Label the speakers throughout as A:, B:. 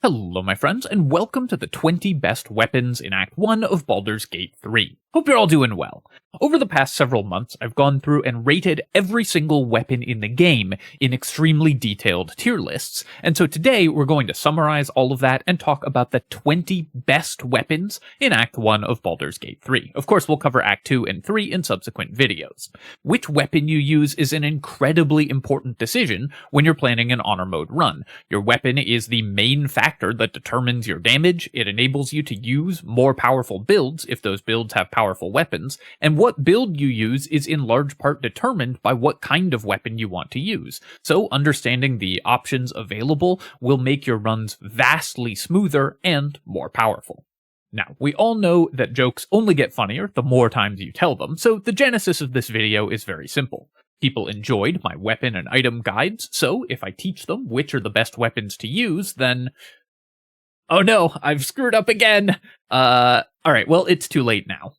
A: Hello my friends, and welcome to the 20 best weapons in Act 1 of Baldur's Gate 3. Hope you're all doing well. Over the past several months, I've gone through and rated every single weapon in the game in extremely detailed tier lists, and so today we're going to summarize all of that and talk about the 20 best weapons in Act 1 of Baldur's Gate 3. Of course, we'll cover Act 2 and 3 in subsequent videos. Which weapon you use is an incredibly important decision when you're planning an honor mode run. Your weapon is the main factor that determines your damage. It enables you to use more powerful builds if those builds have powerful weapons, and what build you use is in large part determined by what kind of weapon you want to use. So understanding the options available will make your runs vastly smoother and more powerful. Now, we all know that jokes only get funnier the more times you tell them, so the genesis of this video is very simple. People enjoyed my weapon and item guides, so if I teach them which are the best weapons to use, then... Oh no, I've screwed up again! Alright, well, it's too late now.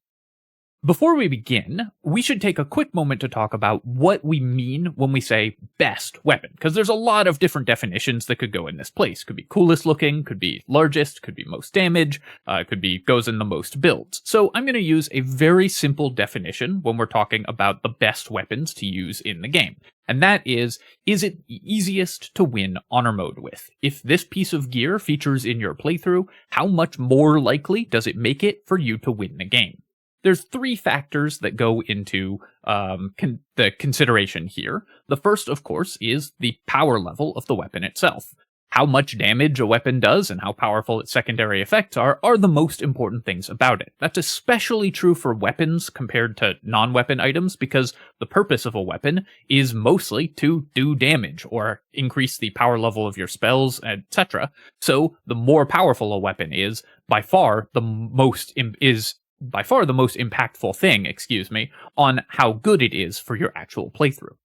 A: Before we begin, we should take a quick moment to talk about what we mean when we say best weapon, because there's a lot of different definitions that could go in this place. Could be coolest looking, could be largest, could be most damage, could be goes in the most builds. So I'm going to use a very simple definition when we're talking about the best weapons to use in the game. And that is it easiest to win honor mode with? If this piece of gear features in your playthrough, how much more likely does it make it for you to win the game? There's three factors that go into the consideration here. The first, of course, is the power level of the weapon itself. How much damage a weapon does and how powerful its secondary effects are the most important things about it. That's especially true for weapons compared to non-weapon items, because the purpose of a weapon is mostly to do damage or increase the power level of your spells, etc. So the more powerful a weapon is, by far the most impactful thing, on how good it is for your actual playthrough.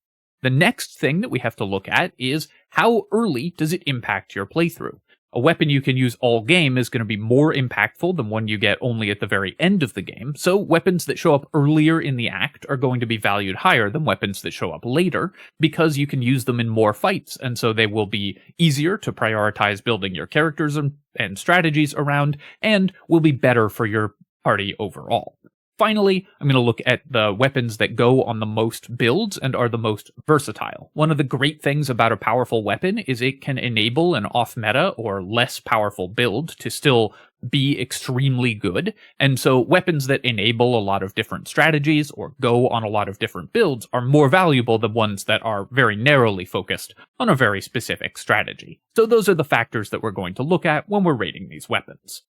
A: The next thing that we have to look at is how early does it impact your playthrough? A weapon you can use all game is going to be more impactful than one you get only at the very end of the game, so weapons that show up earlier in the act are going to be valued higher than weapons that show up later, because you can use them in more fights, and so they will be easier to prioritize building your characters and strategies around, and will be better for your party overall. Finally, I'm going to look at the weapons that go on the most builds and are the most versatile. One of the great things about a powerful weapon is it can enable an off-meta or less powerful build to still be extremely good, and so weapons that enable a lot of different strategies or go on a lot of different builds are more valuable than ones that are very narrowly focused on a very specific strategy. So those are the factors that we're going to look at when we're rating these weapons.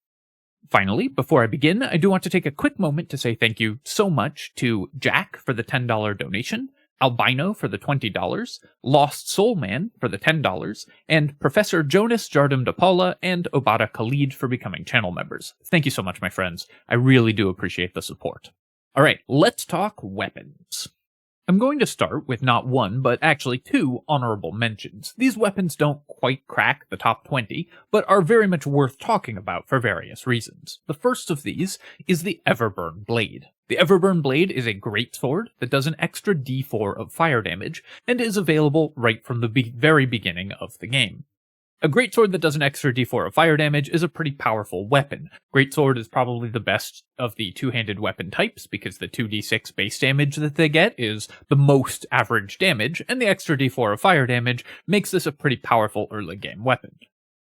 A: Finally, before I begin, I do want to take a quick moment to say thank you so much to Jack for the $10 donation, Albino for the $20, Lost Soul Man for the $10, and Professor Jonas Jardim de Paula and Obata Khalid for becoming channel members. Thank you so much, my friends. I really do appreciate the support. Alright, let's talk weapons. I'm going to start with not one, but actually two honorable mentions. These weapons don't quite crack the top 20, but are very much worth talking about for various reasons. The first of these is the Everburn Blade. The Everburn Blade is a greatsword that does an extra d4 of fire damage, and is available right from the very beginning of the game. A greatsword that does an extra d4 of fire damage is a pretty powerful weapon. Greatsword is probably the best of the two-handed weapon types, because the 2d6 base damage that they get is the most average damage, and the extra d4 of fire damage makes this a pretty powerful early game weapon.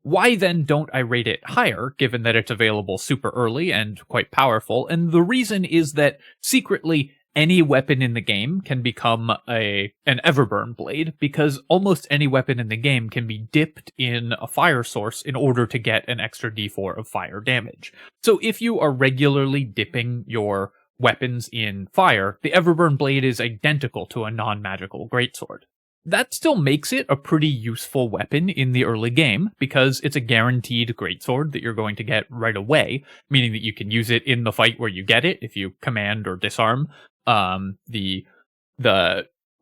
A: Why then don't I rate it higher, given that it's available super early and quite powerful? And the reason is that, secretly, any weapon in the game can become an Everburn Blade, because almost any weapon in the game can be dipped in a fire source in order to get an extra d4 of fire damage. So if you are regularly dipping your weapons in fire, the Everburn Blade is identical to a non-magical greatsword. That still makes it a pretty useful weapon in the early game, because it's a guaranteed greatsword that you're going to get right away, meaning that you can use it in the fight where you get it if you command or disarm the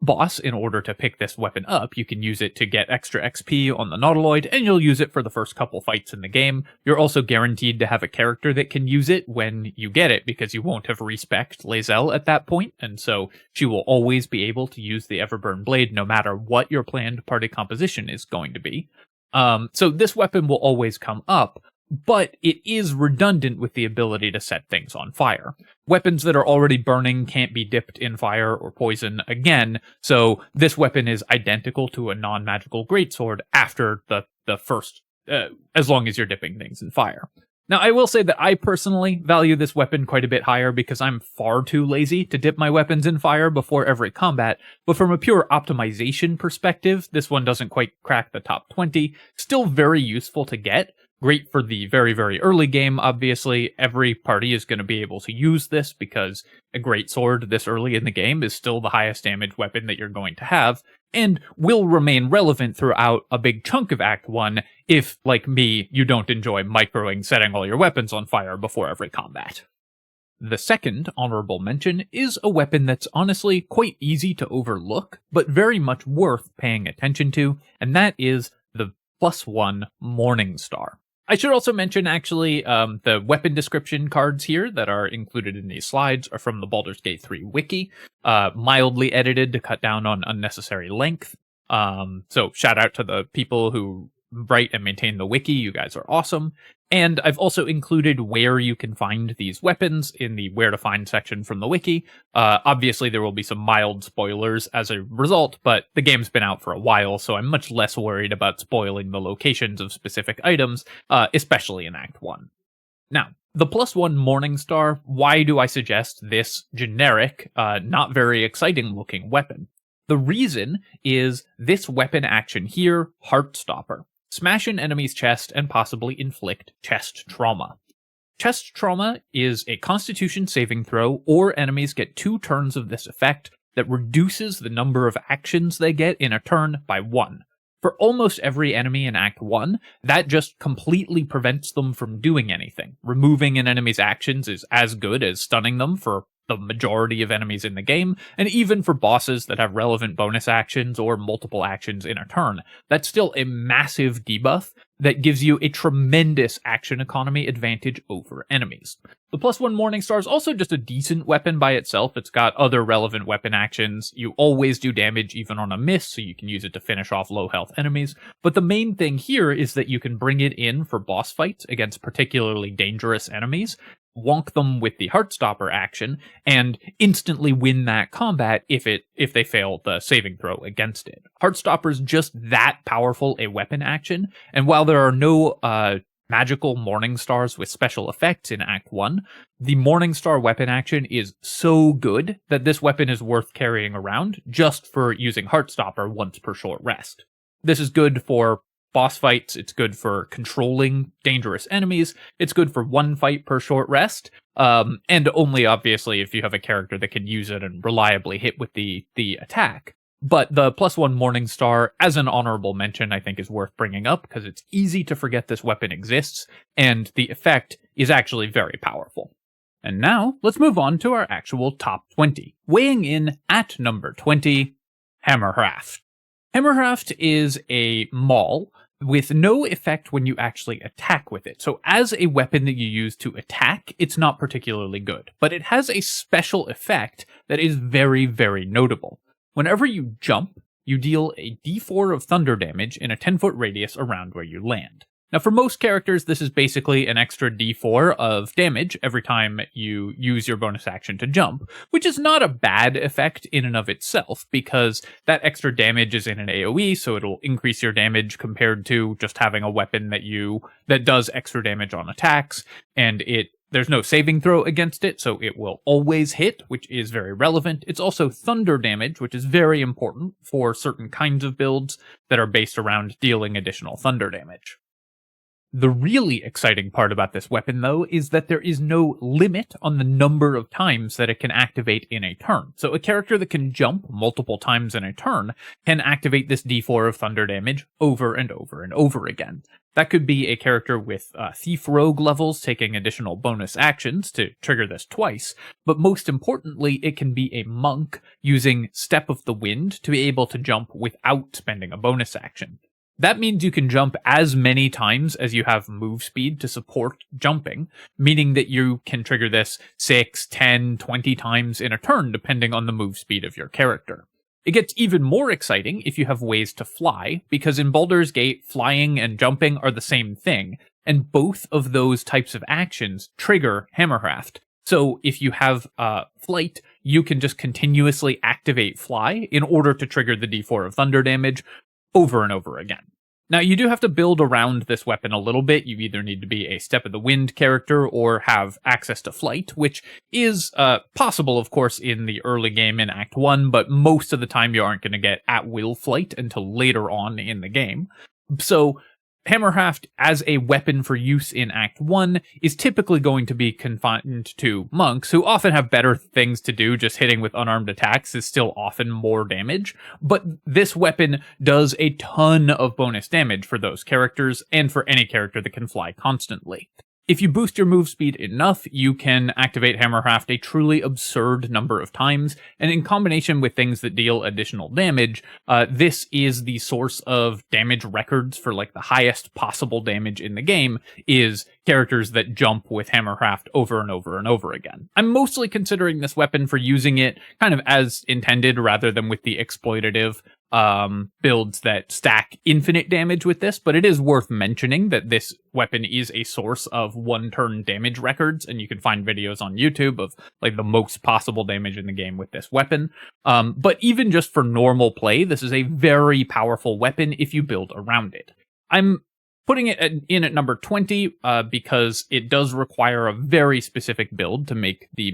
A: boss in order to pick this weapon up. You can use it to get extra XP on the Nautiloid, and you'll use it for the first couple fights in the game. You're also guaranteed to have a character that can use it when you get it, because you won't have respect Lae'zel at that point, and so she will always be able to use the Everburn Blade no matter what your planned party composition is going to be. So this weapon will always come up, but it is redundant with the ability to set things on fire. Weapons that are already burning can't be dipped in fire or poison again, so this weapon is identical to a non-magical greatsword after the first, as long as you're dipping things in fire. Now, I will say that I personally value this weapon quite a bit higher because I'm far too lazy to dip my weapons in fire before every combat, but from a pure optimization perspective, this one doesn't quite crack the top 20, still very useful to get. Great for the very, very early game, obviously. Every party is going to be able to use this because a greatsword this early in the game is still the highest damage weapon that you're going to have, and will remain relevant throughout a big chunk of Act 1 if, like me, you don't enjoy microing setting all your weapons on fire before every combat. The second honorable mention is a weapon that's honestly quite easy to overlook, but very much worth paying attention to, and that is the +1 Morningstar. I should also mention, actually, the weapon description cards here that are included in these slides are from the Baldur's Gate 3 wiki, mildly edited to cut down on unnecessary length. So shout out to the people who write and maintain the wiki, you guys are awesome. And I've also included where you can find these weapons in the where to find section from the wiki. Obviously there will be some mild spoilers as a result, but the game's been out for a while, so I'm much less worried about spoiling the locations of specific items, especially in Act 1. Now, the +1 Morningstar, why do I suggest this generic, not very exciting looking weapon? The reason is this weapon action here, Heartstopper. Smash an enemy's chest and possibly inflict chest trauma. Chest trauma is a constitution saving throw, or enemies get 2 turns of this effect that reduces the number of actions they get in a turn by 1. For almost every enemy in Act 1, that just completely prevents them from doing anything. Removing an enemy's actions is as good as stunning them for the majority of enemies in the game, and even for bosses that have relevant bonus actions or multiple actions in a turn. That's still a massive debuff that gives you a tremendous action economy advantage over enemies. The +1 Morningstar is also just a decent weapon by itself. It's got other relevant weapon actions. You always do damage even on a miss, so you can use it to finish off low health enemies. But the main thing here is that you can bring it in for boss fights against particularly dangerous enemies, wonk them with the Heartstopper action, and instantly win that combat if they fail the saving throw against it. Heartstopper's just that powerful a weapon action, and while there are no magical Morningstars with special effects in Act 1, the Morningstar weapon action is so good that this weapon is worth carrying around just for using Heartstopper once per short rest. This is good for boss fights, it's good for controlling dangerous enemies, it's good for 1 fight per short rest, and only obviously if you have a character that can use it and reliably hit with the attack. But the +1 Morningstar, as an honorable mention, I think is worth bringing up because it's easy to forget this weapon exists, and the effect is actually very powerful. And now, let's move on to our actual top 20. Weighing in at number 20, Hamarhraft. Hamarhraft is a maul with no effect when you actually attack with it. So as a weapon that you use to attack, it's not particularly good. But it has a special effect that is very, very notable. Whenever you jump, you deal a d4 of thunder damage in a 10-foot radius around where you land. Now, for most characters, this is basically an extra d4 of damage every time you use your bonus action to jump, which is not a bad effect in and of itself, because that extra damage is in an AoE, so it'll increase your damage compared to just having a weapon that does extra damage on attacks, and there's no saving throw against it, so it will always hit, which is very relevant. It's also thunder damage, which is very important for certain kinds of builds that are based around dealing additional thunder damage. The really exciting part about this weapon, though, is that there is no limit on the number of times that it can activate in a turn. So a character that can jump multiple times in a turn can activate this d4 of thunder damage over and over and over again. That could be a character with Thief Rogue levels taking additional bonus actions to trigger this twice, but most importantly, it can be a monk using Step of the Wind to be able to jump without spending a bonus action. That means you can jump as many times as you have move speed to support jumping, meaning that you can trigger this 6, 10, 20 times in a turn depending on the move speed of your character. It gets even more exciting if you have ways to fly, because in Baldur's Gate, flying and jumping are the same thing, and both of those types of actions trigger Hamarhraft. So if you have flight, you can just continuously activate fly in order to trigger the d4 of thunder damage over and over again. Now, you do have to build around this weapon a little bit. You either need to be a Step of the Wind character or have access to flight, which is possible, of course, in the early game in Act 1, but most of the time you aren't going to get at-will flight until later on in the game. So Hamarhraft, as a weapon for use in Act 1, is typically going to be confined to monks, who often have better things to do. Just hitting with unarmed attacks is still often more damage, but this weapon does a ton of bonus damage for those characters, and for any character that can fly constantly. If you boost your move speed enough, you can activate Hamarhraft a truly absurd number of times, and in combination with things that deal additional damage, this is the source of damage records for like the highest possible damage in the game, is characters that jump with Hamarhraft over and over and over again. I'm mostly considering this weapon for using it kind of as intended rather than with the exploitative builds that stack infinite damage with this, but it is worth mentioning that this weapon is a source of one-turn damage records, and you can find videos on YouTube of like the most possible damage in the game with this weapon. But even just for normal play, this is a very powerful weapon if you build around it. I'm putting it in at number 20 because it does require a very specific build to make the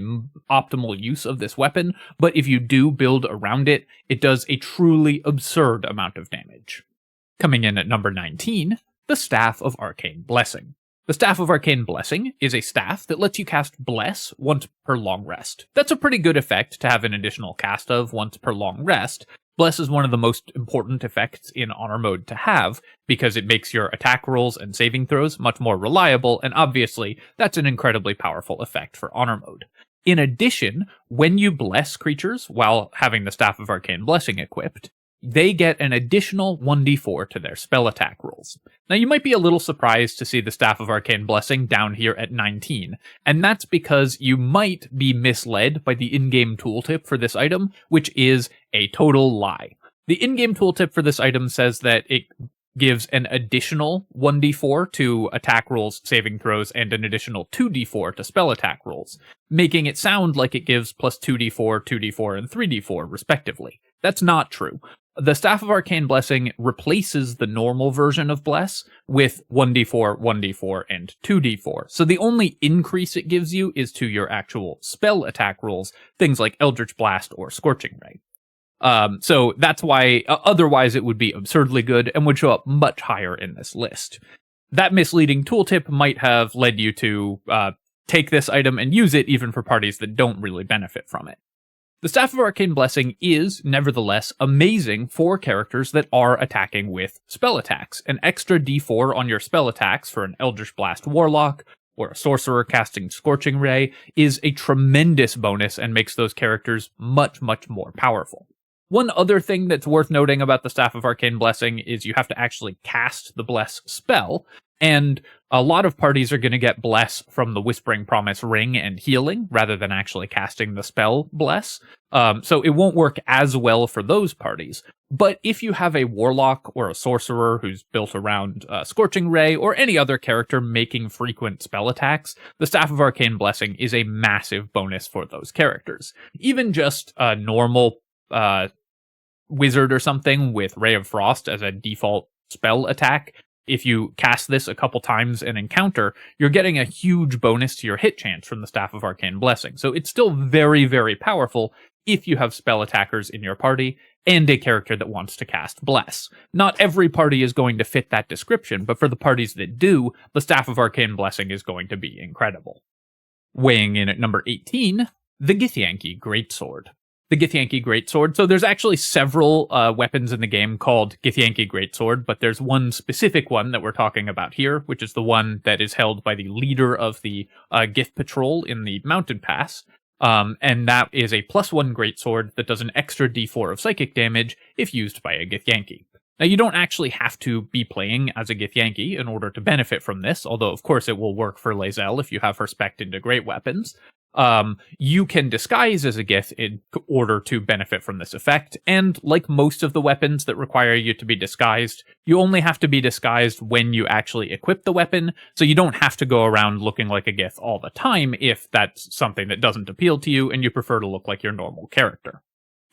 A: optimal use of this weapon, but if you do build around it, it does a truly absurd amount of damage. Coming in at number 19, the Staff of Arcane Blessing. The Staff of Arcane Blessing is a staff that lets you cast Bless once per long rest. That's a pretty good effect to have an additional cast of once per long rest. Bless is one of the most important effects in Honor Mode to have, because it makes your attack rolls and saving throws much more reliable, and obviously, that's an incredibly powerful effect for Honor Mode. In addition, when you bless creatures while having the Staff of Arcane Blessing equipped, they get an additional 1d4 to their spell attack rolls. Now, you might be a little surprised to see the Staff of Arcane Blessing down here at 19, and that's because you might be misled by the in-game tooltip for this item, which is a total lie. The in-game tooltip for this item says that it gives an additional 1d4 to attack rolls, saving throws, and an additional 2d4 to spell attack rolls, making it sound like it gives plus 2d4, 2d4, and 3d4, respectively. That's not true. The Staff of Arcane Blessing replaces the normal version of Bless with 1d4, 1d4, and 2d4. So the only increase it gives you is to your actual spell attack rolls, things like Eldritch Blast or Scorching Ray. So that's why otherwise it would be absurdly good and would show up much higher in this list. That misleading tooltip might have led you to take this item and use it even for parties that don't really benefit from it. The Staff of Arcane Blessing is, nevertheless, amazing for characters that are attacking with spell attacks. An extra d4 on your spell attacks for an Eldritch Blast Warlock or a Sorcerer casting Scorching Ray is a tremendous bonus and makes those characters much, much more powerful. One other thing that's worth noting about the Staff of Arcane Blessing is you have to actually cast the Bless spell, and a lot of parties are going to get Bless from the Whispering Promise Ring and healing, rather than actually casting the spell Bless. So it won't work as well for those parties. But if you have a Warlock or a Sorcerer who's built around Scorching Ray, or any other character making frequent spell attacks, the Staff of Arcane Blessing is a massive bonus for those characters. Even just a normal wizard or something with Ray of Frost as a default spell attack, if you cast this a couple times in encounter, you're getting a huge bonus to your hit chance from the Staff of Arcane Blessing. So it's still very, very powerful if you have spell attackers in your party and a character that wants to cast Bless. Not every party is going to fit that description, but for the parties that do, the Staff of Arcane Blessing is going to be incredible. Weighing in at number 18, the Githyanki Greatsword. The Githyanki Greatsword. So there's actually several weapons in the game called Githyanki Greatsword, but there's one specific one that we're talking about here, which is the one that is held by the leader of the Gith Patrol in the Mountain Pass. And that is a +1 Greatsword that does an extra d4 of psychic damage if used by a Githyanki. Now, you don't actually have to be playing as a Githyanki in order to benefit from this, although of course it will work for Lae'zel if you have her spec'd into great weapons. You can disguise as a Gith in order to benefit from this effect, and like most of the weapons that require you to be disguised, you only have to be disguised when you actually equip the weapon, so you don't have to go around looking like a Gith all the time if that's something that doesn't appeal to you and you prefer to look like your normal character.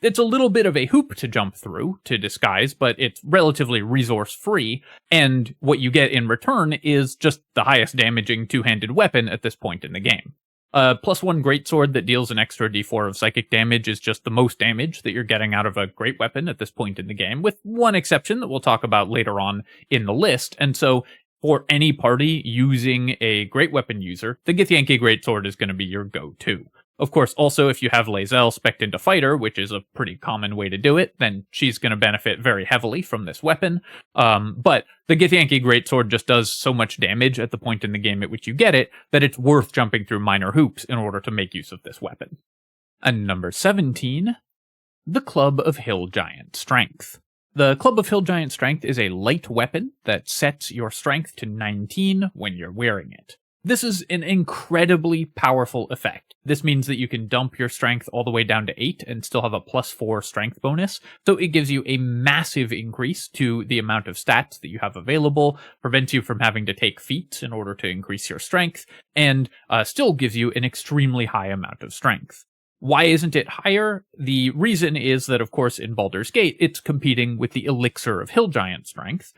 A: It's a little bit of a hoop to jump through to disguise, but it's relatively resource-free, and what you get in return is just the highest damaging two-handed weapon at this point in the game. +1 Greatsword that deals an extra d4 of psychic damage is just the most damage that you're getting out of a great weapon at this point in the game, with one exception that we'll talk about later on in the list, and so for any party using a great weapon user, the Githyanki Greatsword is going to be your go-to. Of course, also, if you have Lae'zel spec'd into Fighter, which is a pretty common way to do it, then she's going to benefit very heavily from this weapon. But the Githyanki Greatsword just does so much damage at the point in the game at which you get it, that it's worth jumping through minor hoops in order to make use of this weapon. And number 17, the Club of Hill Giant Strength. The Club of Hill Giant Strength is a light weapon that sets your strength to 19 when you're wearing it. This is an incredibly powerful effect. This means that you can dump your strength all the way down to 8 and still have a +4 strength bonus, so it gives you a massive increase to the amount of stats that you have available, prevents you from having to take feats in order to increase your strength, and still gives you an extremely high amount of strength. Why isn't it higher? The reason is that, of course, in Baldur's Gate, it's competing with the Elixir of Hill Giant Strength,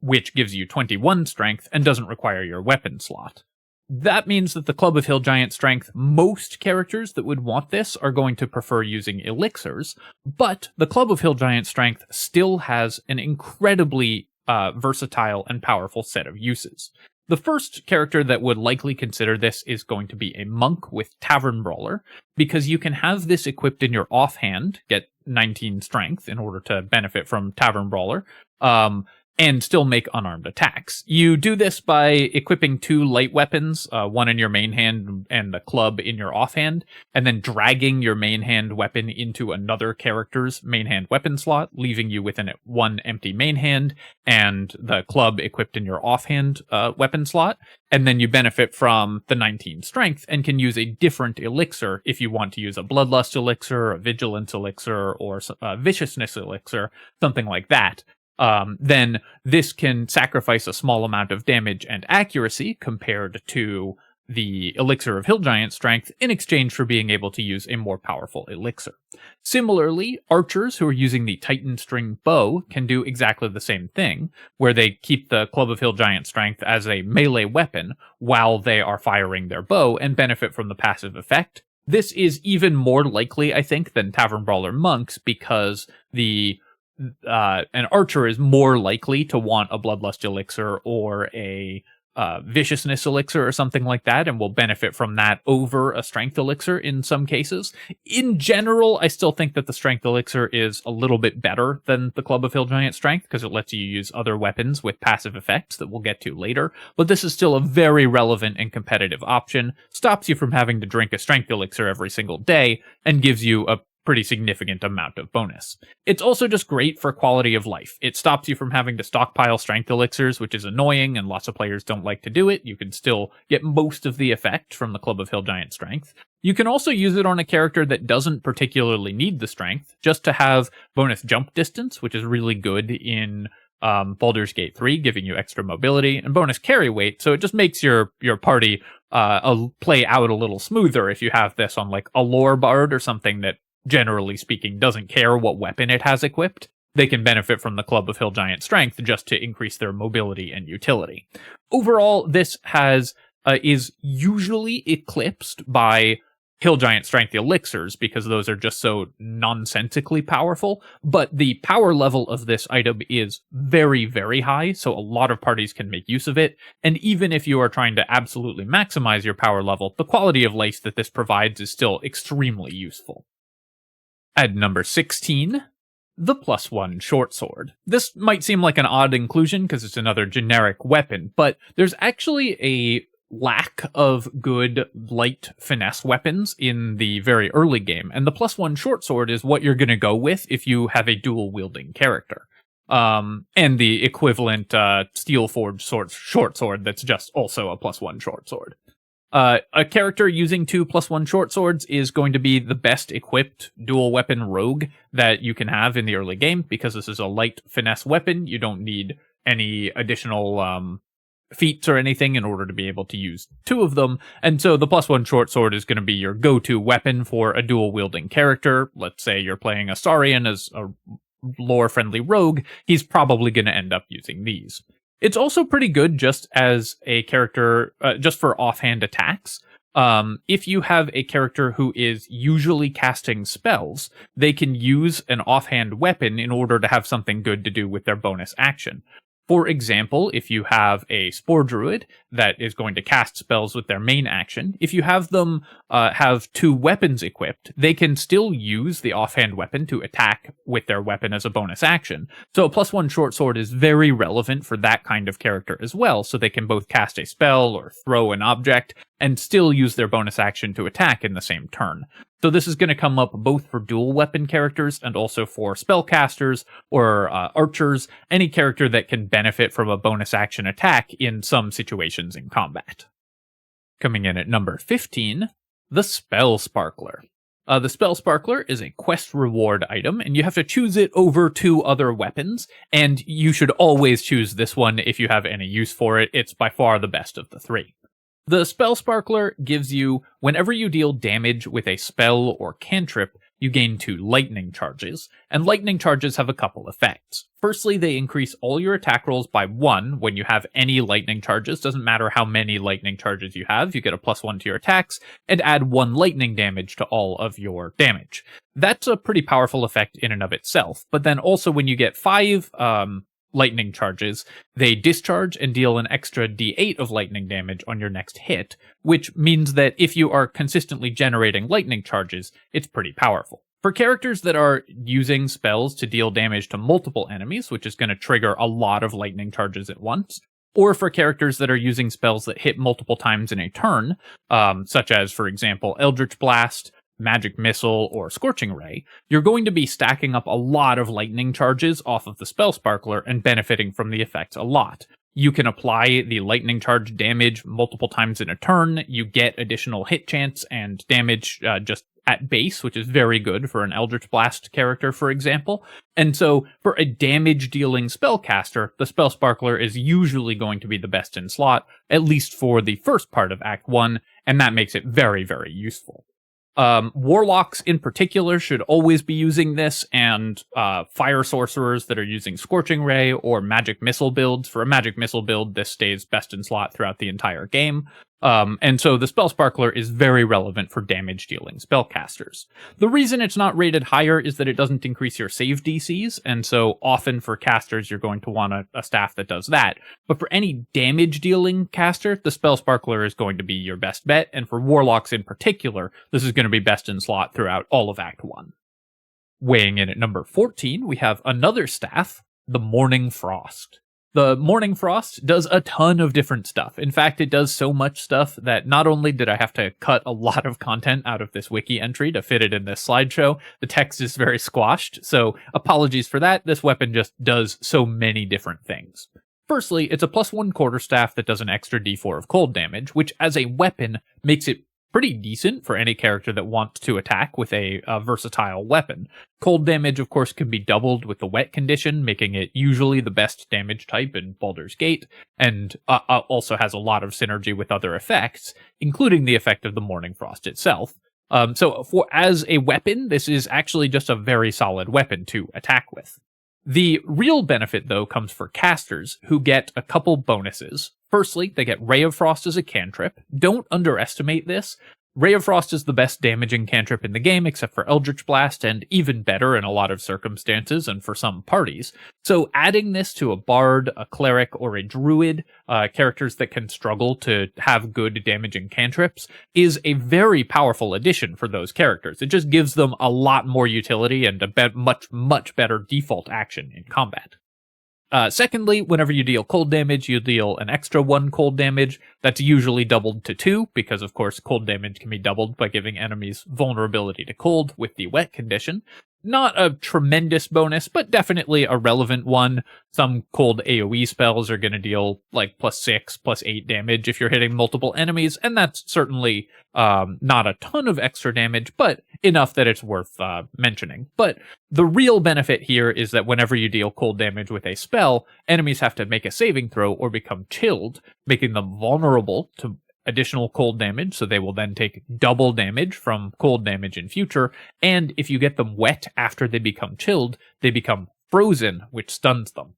A: which gives you 21 strength and doesn't require your weapon slot. That means that the Club of Hill Giant Strength, most characters that would want this are going to prefer using elixirs, but the Club of Hill Giant Strength still has an incredibly versatile and powerful set of uses. The first character that would likely consider this is going to be a monk with Tavern Brawler, because you can have this equipped in your offhand, get 19 strength in order to benefit from Tavern Brawler, and still make unarmed attacks. You do this by equipping 2 light weapons, one in your main hand and the club in your offhand, and then dragging your main hand weapon into another character's main hand weapon slot, leaving you with one empty main hand and the club equipped in your offhand weapon slot, and then you benefit from the 19 strength and can use a different elixir if you want to use a Bloodlust elixir, a Vigilance elixir, or a Viciousness elixir, something like that. Then this can sacrifice a small amount of damage and accuracy compared to the Elixir of Hill Giant Strength in exchange for being able to use a more powerful elixir. Similarly, archers who are using the Titanstring Bow can do exactly the same thing, where they keep the Club of Hill Giant Strength as a melee weapon while they are firing their bow and benefit from the passive effect. This is even more likely, I think, than Tavern Brawler monks, because an archer is more likely to want a Bloodlust elixir or a Viciousness elixir or something like that, and will benefit from that over a Strength elixir in some cases. In general, I still think that the Strength elixir is a little bit better than the Club of Hill Giant Strength, because it lets you use other weapons with passive effects that we'll get to later, but this is still a very relevant and competitive option, stops you from having to drink a Strength elixir every single day, and gives you a pretty significant amount of bonus. It's also just great for quality of life. It stops you from having to stockpile strength elixirs, which is annoying, and lots of players don't like to do it. You can still get most of the effect from the Club of Hill Giant Strength. You can also use it on a character that doesn't particularly need the strength, just to have bonus jump distance, which is really good in Baldur's Gate 3, giving you extra mobility, and bonus carry weight, so it just makes your party play out a little smoother if you have this on like a lore bard or something that, generally speaking, doesn't care what weapon it has equipped. They can benefit from the Club of Hill Giant Strength just to increase their mobility and utility. Overall, this is usually eclipsed by Hill Giant Strength elixirs, because those are just so nonsensically powerful, but the power level of this item is very, very high, so a lot of parties can make use of it, and even if you are trying to absolutely maximize your power level, the quality of life that this provides is still extremely useful. At number 16, the +1 Shortsword. This might seem like an odd inclusion because it's another generic weapon, but there's actually a lack of good light finesse weapons in the very early game, and the +1 Shortsword is what you're going to go with if you have a dual-wielding character. And the equivalent Steel Forged Shortsword that's just also a +1 Shortsword. A character using 2+1 short swords is going to be the best equipped dual weapon rogue that you can have in the early game, because this is a light finesse weapon. You don't need any additional feats or anything in order to be able to use two of them, and so the +1 short sword is going to be your go-to weapon for a dual wielding character. Let's say you're playing a Saurian as a lore-friendly rogue, he's probably going to end up using these. It's also pretty good just as a character, just for offhand attacks. If you have a character who is usually casting spells, they can use an offhand weapon in order to have something good to do with their bonus action. For example, if you have a Spore Druid that is going to cast spells with their main action, if you have them have two weapons equipped, they can still use the offhand weapon to attack with their weapon as a bonus action. So a +1 short sword is very relevant for that kind of character as well, so they can both cast a spell or throw an object and still use their bonus action to attack in the same turn. So this is going to come up both for dual weapon characters and also for spellcasters or archers, any character that can benefit from a bonus action attack in some situations in combat. Coming in at number 15, the Spellsparkler. The Spellsparkler is a quest reward item, and you have to choose it over two other weapons, and you should always choose this one if you have any use for it. It's by far the best of the three. The Spellsparkler gives you, whenever you deal damage with a spell or cantrip, you gain 2 lightning charges, and lightning charges have a couple effects. Firstly, they increase all your attack rolls by 1 when you have any lightning charges. Doesn't matter how many lightning charges you have, you get a +1 to your attacks, and add 1 lightning damage to all of your damage. That's a pretty powerful effect in and of itself, but then also when you get 5 lightning charges, they discharge and deal an extra d8 of lightning damage on your next hit, which means that if you are consistently generating lightning charges, it's pretty powerful. For characters that are using spells to deal damage to multiple enemies, which is going to trigger a lot of lightning charges at once, or for characters that are using spells that hit multiple times in a turn, such as, for example, Eldritch Blast, Magic Missile, or Scorching Ray, you're going to be stacking up a lot of lightning charges off of the Spellsparkler and benefiting from the effect a lot. You can apply the lightning charge damage multiple times in a turn, you get additional hit chance and damage just at base, which is very good for an Eldritch Blast character, for example. And so, for a damage-dealing spellcaster, the Spellsparkler is usually going to be the best in slot, at least for the first part of Act 1, and that makes it very, very useful. Warlocks in particular should always be using this, and fire sorcerers that are using Scorching Ray or Magic Missile builds. For a Magic Missile build, this stays best in slot throughout the entire game. And so the Spellsparkler is very relevant for damage-dealing spellcasters. The reason it's not rated higher is that it doesn't increase your save DCs, and so often for casters you're going to want a staff that does that. But for any damage-dealing caster, the Spellsparkler is going to be your best bet, and for Warlocks in particular, this is going to be best in slot throughout all of Act 1. Weighing in at number 14, we have another staff, the Mourning Frost. The Mourning Frost does a ton of different stuff. In fact, it does so much stuff that not only did I have to cut a lot of content out of this wiki entry to fit it in this slideshow, the text is very squashed, so apologies for that. This weapon just does so many different things. Firstly, it's a +1 quarterstaff that does an extra d4 of cold damage, which as a weapon makes it pretty decent for any character that wants to attack with a versatile weapon. Cold damage, of course, can be doubled with the wet condition, making it usually the best damage type in Baldur's Gate, and also has a lot of synergy with other effects, including the effect of the Mourning Frost itself. So as a weapon, this is actually just a very solid weapon to attack with. The real benefit, though, comes for casters, who get a couple bonuses. Firstly, they get Ray of Frost as a cantrip. Don't underestimate this. Ray of Frost is the best damaging cantrip in the game, except for Eldritch Blast, and even better in a lot of circumstances and for some parties. So adding this to a bard, a cleric, or a druid, characters that can struggle to have good damaging cantrips, is a very powerful addition for those characters. It just gives them a lot more utility and a much better default action in combat. Secondly, whenever you deal cold damage, you deal an extra 1 cold damage. That's usually doubled to 2, because of course cold damage can be doubled by giving enemies vulnerability to cold with the wet condition. not a tremendous bonus, but definitely a relevant one. Some cold AoE spells are going to deal like +6, +8 damage if you're hitting multiple enemies, and that's certainly not a ton of extra damage, but enough that it's worth mentioning. But the real benefit here is that whenever you deal cold damage with a spell, enemies have to make a saving throw or become chilled, making them vulnerable to additional cold damage, so they will then take double damage from cold damage in future, and if you get them wet after they become chilled, they become frozen, which stuns them.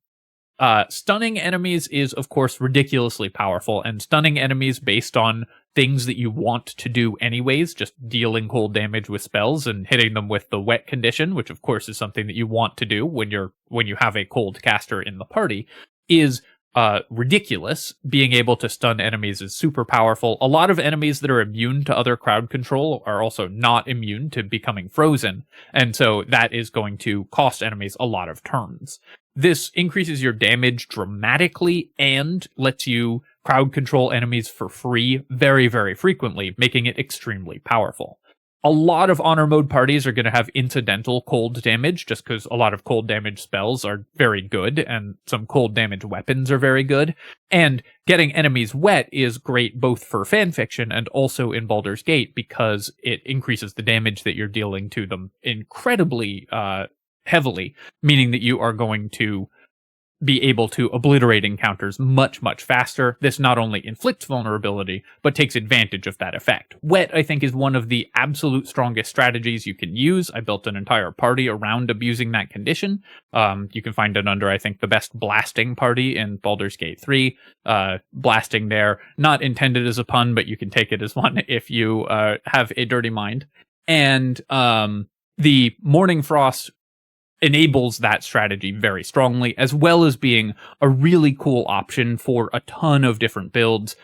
A: Stunning enemies is, of course, ridiculously powerful, and stunning enemies based on things that you want to do anyways, just dealing cold damage with spells and hitting them with the wet condition, which of course is something that you want to do when you have a cold caster in the party, is ridiculous. Being able to stun enemies is super powerful. A lot of enemies that are immune to other crowd control are also not immune to becoming frozen, and so that is going to cost enemies a lot of turns. This increases your damage dramatically and lets you crowd control enemies for free very, very frequently, making it extremely powerful. A lot of honor mode parties are going to have incidental cold damage, just because a lot of cold damage spells are very good, and some cold damage weapons are very good. And getting enemies wet is great both for fanfiction and also in Baldur's Gate, because it increases the damage that you're dealing to them incredibly heavily, meaning that you are going to be able to obliterate encounters much, much faster. This not only inflicts vulnerability, but takes advantage of that effect. Wet, I think, is one of the absolute strongest strategies you can use. I built an entire party around abusing that condition. You can find it under, I think, the best blasting party in Baldur's Gate 3. Blasting there, not intended as a pun, but you can take it as one if you have a dirty mind. And the Mourning Frost enables that strategy very strongly, as well as being a really cool option for a ton of different builds.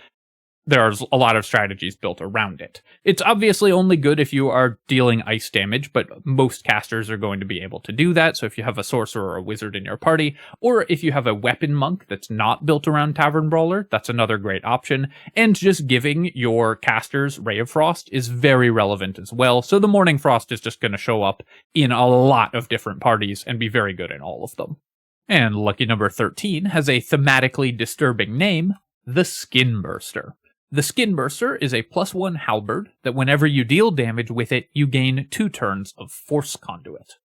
A: There's a lot of strategies built around it. It's obviously only good if you are dealing ice damage, but most casters are going to be able to do that. So if you have a sorcerer or a wizard in your party, or if you have a weapon monk that's not built around Tavern Brawler, that's another great option. And just giving your casters Ray of Frost is very relevant as well. So the Mourning Frost is just going to show up in a lot of different parties and be very good in all of them. And lucky number 13 has a thematically disturbing name, the Skinburster. The Skinburster is a +1 halberd that whenever you deal damage with it, you gain 2 turns of Force Conduit.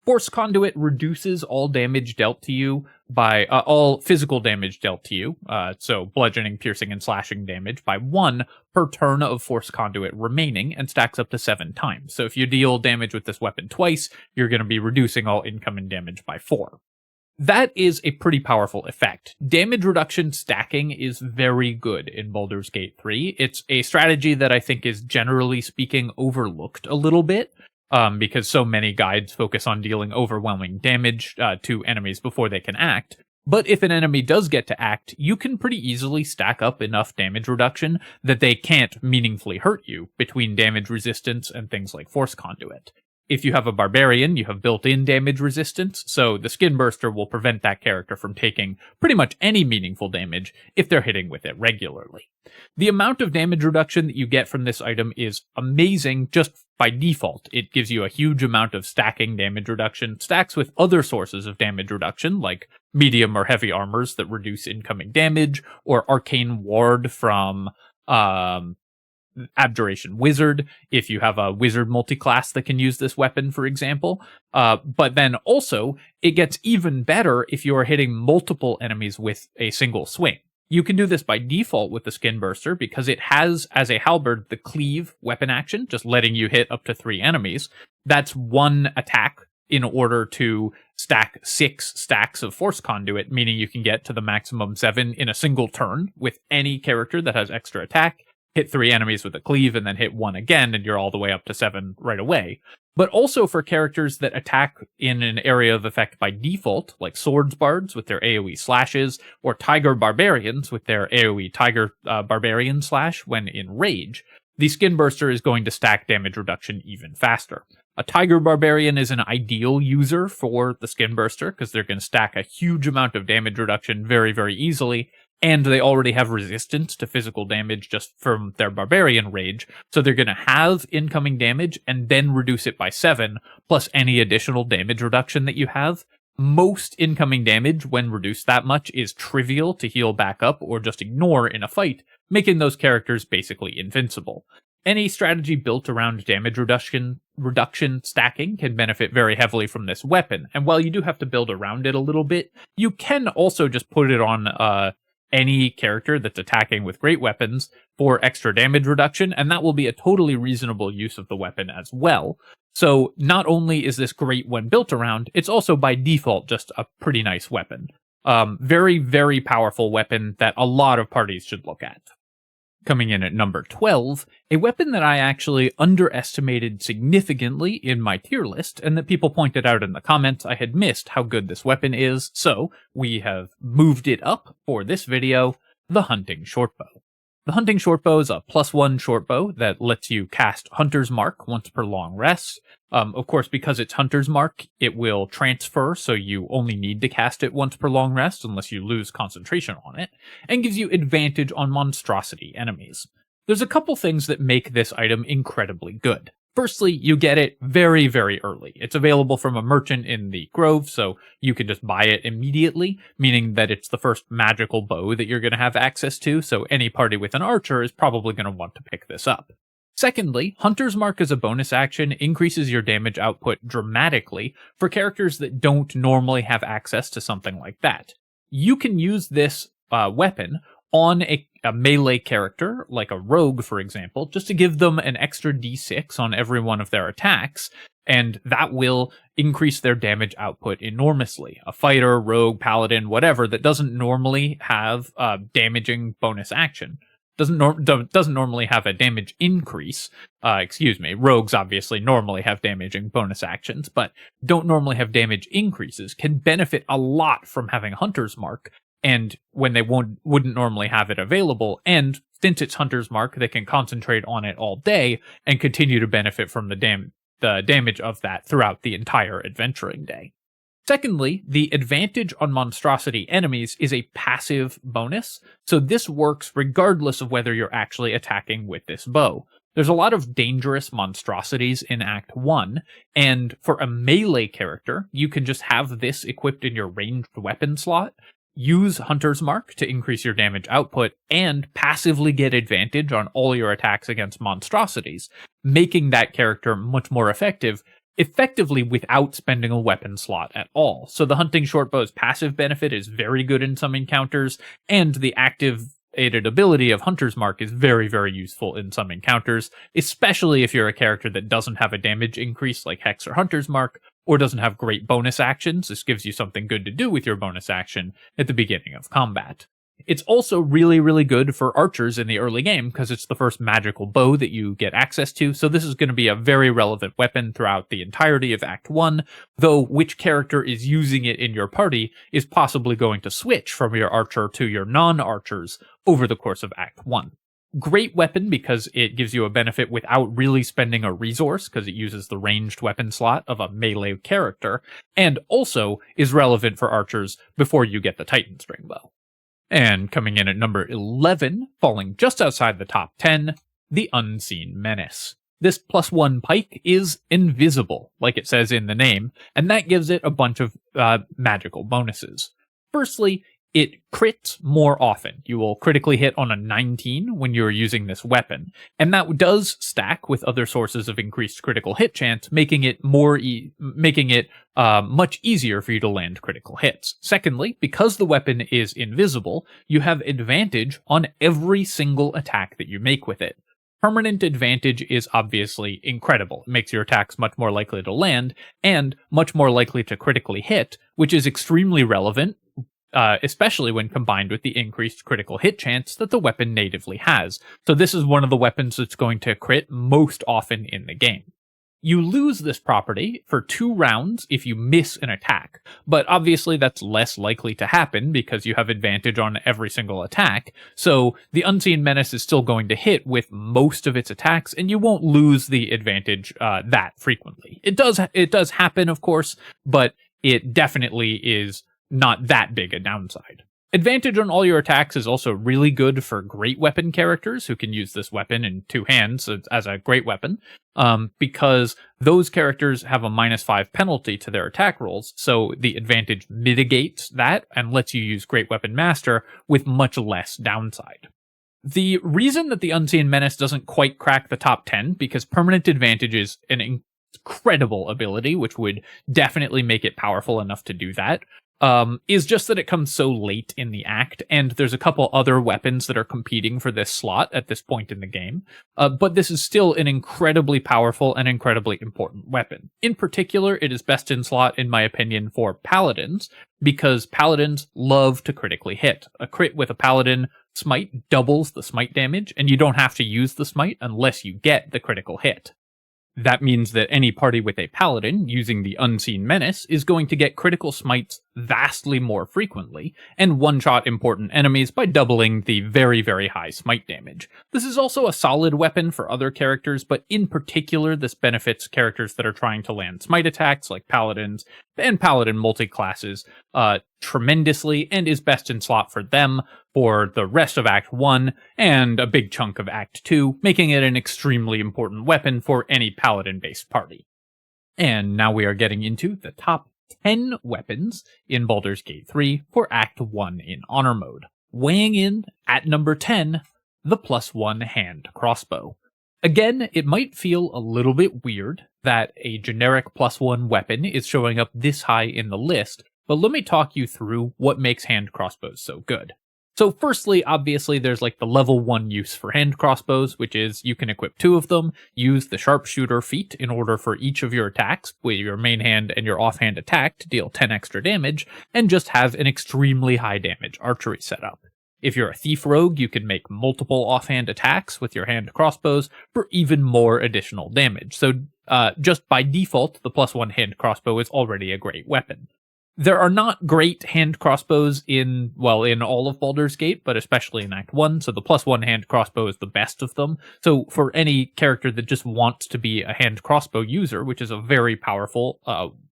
A: Force Conduit reduces all damage dealt to you by all physical damage dealt to you, so bludgeoning, piercing, and slashing damage by 1 per turn of Force Conduit remaining, and stacks up to 7 times. So if you deal damage with this weapon twice, you're going to be reducing all incoming damage by 4. That is a pretty powerful effect. Damage reduction stacking is very good in Baldur's Gate 3. It's a strategy that I think is generally speaking overlooked a little bit, because so many guides focus on dealing overwhelming damage to enemies before they can act. But if an enemy does get to act, you can pretty easily stack up enough damage reduction that they can't meaningfully hurt you between damage resistance and things like Force Conduit. If you have a barbarian, you have built-in damage resistance, so the Skinburster will prevent that character from taking pretty much any meaningful damage if they're hitting with it regularly. The amount of damage reduction that you get from this item is amazing just by default. It gives you a huge amount of stacking damage reduction, stacks with other sources of damage reduction, like medium or heavy armors that reduce incoming damage, or Arcane Ward from Abjuration Wizard, if you have a wizard multiclass that can use this weapon, for example. But then also, it gets even better if you are hitting multiple enemies with a single swing. You can do this by default with the Skinburster because it has, as a halberd, the cleave weapon action, just letting you hit up to 3 enemies. That's 1 attack in order to stack 6 stacks of Force Conduit, meaning you can get to the maximum 7 in a single turn with any character that has extra attack. Hit 3 enemies with a cleave, and then hit 1 again, and you're all the way up to 7 right away. But also for characters that attack in an area of effect by default, like Swordsbards with their AoE slashes, or Tiger Barbarians with their AoE Tiger Barbarian slash when in rage, the Skinburster is going to stack damage reduction even faster. A Tiger Barbarian is an ideal user for the Skinburster, because they're going to stack a huge amount of damage reduction very, very easily, and they already have resistance to physical damage just from their Barbarian Rage, so they're going to have incoming damage and then reduce it by 7, plus any additional damage reduction that you have. Most incoming damage, when reduced that much, is trivial to heal back up or just ignore in a fight, making those characters basically invincible. Any strategy built around damage reduction stacking can benefit very heavily from this weapon, and while you do have to build around it a little bit, you can also just put it on any character that's attacking with great weapons for extra damage reduction, and that will be a totally reasonable use of the weapon as well. So not only is this great when built around, it's also by default just a pretty nice weapon. Very, very powerful weapon that a lot of parties should look at. Coming in at number 12, a weapon that I actually underestimated significantly in my tier list, and that people pointed out in the comments I had missed how good this weapon is, so we have moved it up for this video, the Hunting Shortbow. The Hunting Shortbow is a +1 shortbow that lets you cast Hunter's Mark once per long rest. Of course, because it's Hunter's Mark, it will transfer, so you only need to cast it once per long rest unless you lose concentration on it, and gives you advantage on monstrosity enemies. There's a couple things that make this item incredibly good. Firstly, you get it very, very early. It's available from a merchant in the Grove, so you can just buy it immediately, meaning that it's the first magical bow that you're going to have access to, so any party with an archer is probably going to want to pick this up. Secondly, Hunter's Mark as a bonus action increases your damage output dramatically for characters that don't normally have access to something like that. You can use this weapon on a melee character, like a rogue, for example, just to give them an extra d6 on every one of their attacks, and that will increase their damage output enormously. A fighter, rogue, paladin, whatever, that doesn't normally have a damaging bonus action. Doesn't normally have a damage increase. Rogues obviously normally have damaging bonus actions, but don't normally have damage increases, can benefit a lot from having Hunter's Mark, and when they wouldn't normally have it available, and since it's Hunter's Mark, they can concentrate on it all day and continue to benefit from the damage of that throughout the entire adventuring day. Secondly, the advantage on monstrosity enemies is a passive bonus, so this works regardless of whether you're actually attacking with this bow. There's a lot of dangerous monstrosities in Act 1, and for a melee character, you can just have this equipped in your ranged weapon slot, use Hunter's Mark to increase your damage output, and passively get advantage on all your attacks against monstrosities, making that character much more effectively without spending a weapon slot at all. So the Hunting Shortbow's passive benefit is very good in some encounters, and the activated ability of Hunter's Mark is very, very useful in some encounters, especially if you're a character that doesn't have a damage increase like Hex or Hunter's Mark, or doesn't have great bonus actions. This gives you something good to do with your bonus action at the beginning of combat. It's also really, really good for archers in the early game because it's the first magical bow that you get access to, so this is going to be a very relevant weapon throughout the entirety of Act 1, though which character is using it in your party is possibly going to switch from your archer to your non-archers over the course of Act 1. Great weapon because it gives you a benefit without really spending a resource because it uses the ranged weapon slot of a melee character, and also is relevant for archers before you get the Titanstring Bow. And coming in at number 11, falling just outside the top 10, the Unseen Menace. This +1 pike is invisible, like it says in the name, and that gives it a bunch of magical bonuses. Firstly, it crits more often. You will critically hit on a 19 when you're using this weapon, and that does stack with other sources of increased critical hit chance, making it much easier for you to land critical hits. Secondly, because the weapon is invisible, you have advantage on every single attack that you make with it. Permanent advantage is obviously incredible. It makes your attacks much more likely to land, and much more likely to critically hit, which is extremely relevant, especially when combined with the increased critical hit chance that the weapon natively has. So this is one of the weapons that's going to crit most often in the game. You lose this property for 2 rounds if you miss an attack, but obviously that's less likely to happen because you have advantage on every single attack, so the Unseen Menace is still going to hit with most of its attacks, and you won't lose the advantage that frequently. It does happen, of course, but it definitely is not that big a downside. Advantage on all your attacks is also really good for great weapon characters who can use this weapon in two hands as a great weapon, because those characters have a -5 penalty to their attack rolls, so the advantage mitigates that and lets you use Great Weapon Master with much less downside. The reason that the Unseen Menace doesn't quite crack the top 10, because Permanent Advantage is an incredible ability, which would definitely make it powerful enough to do that, is just that it comes so late in the act, and there's a couple other weapons that are competing for this slot at this point in the game. But this is still an incredibly powerful and incredibly important weapon. In particular, it is best in slot, in my opinion, for Paladins, because Paladins love to critically hit. A crit with a Paladin smite doubles the smite damage, and you don't have to use the smite unless you get the critical hit. That means that any party with a Paladin using the Unseen Menace is going to get critical smites vastly more frequently, and one-shot important enemies by doubling the very, very high smite damage. This is also a solid weapon for other characters, but in particular this benefits characters that are trying to land smite attacks like Paladins and Paladin multi-classes tremendously, and is best in slot for them for the rest of Act 1 and a big chunk of Act 2, making it an extremely important weapon for any Paladin-based party. And now we are getting into the top 10 weapons in Baldur's Gate 3 for Act 1 in Honor Mode. Weighing in at number 10, the +1 Hand Crossbow. Again, it might feel a little bit weird that a generic +1 weapon is showing up this high in the list, but let me talk you through what makes hand crossbows so good. So firstly, obviously, there's like the level 1 use for hand crossbows, which is you can equip 2 of them, use the sharpshooter feat in order for each of your attacks, with your main hand and your offhand attack, to deal 10 extra damage, and just have an extremely high damage archery setup. If you're a thief rogue, you can make multiple offhand attacks with your hand crossbows for even more additional damage. So just by default, the +1 hand crossbow is already a great weapon. There are not great hand crossbows in all of Baldur's Gate, but especially in Act 1, so the +1 hand crossbow is the best of them. So for any character that just wants to be a hand crossbow user, which is a very powerful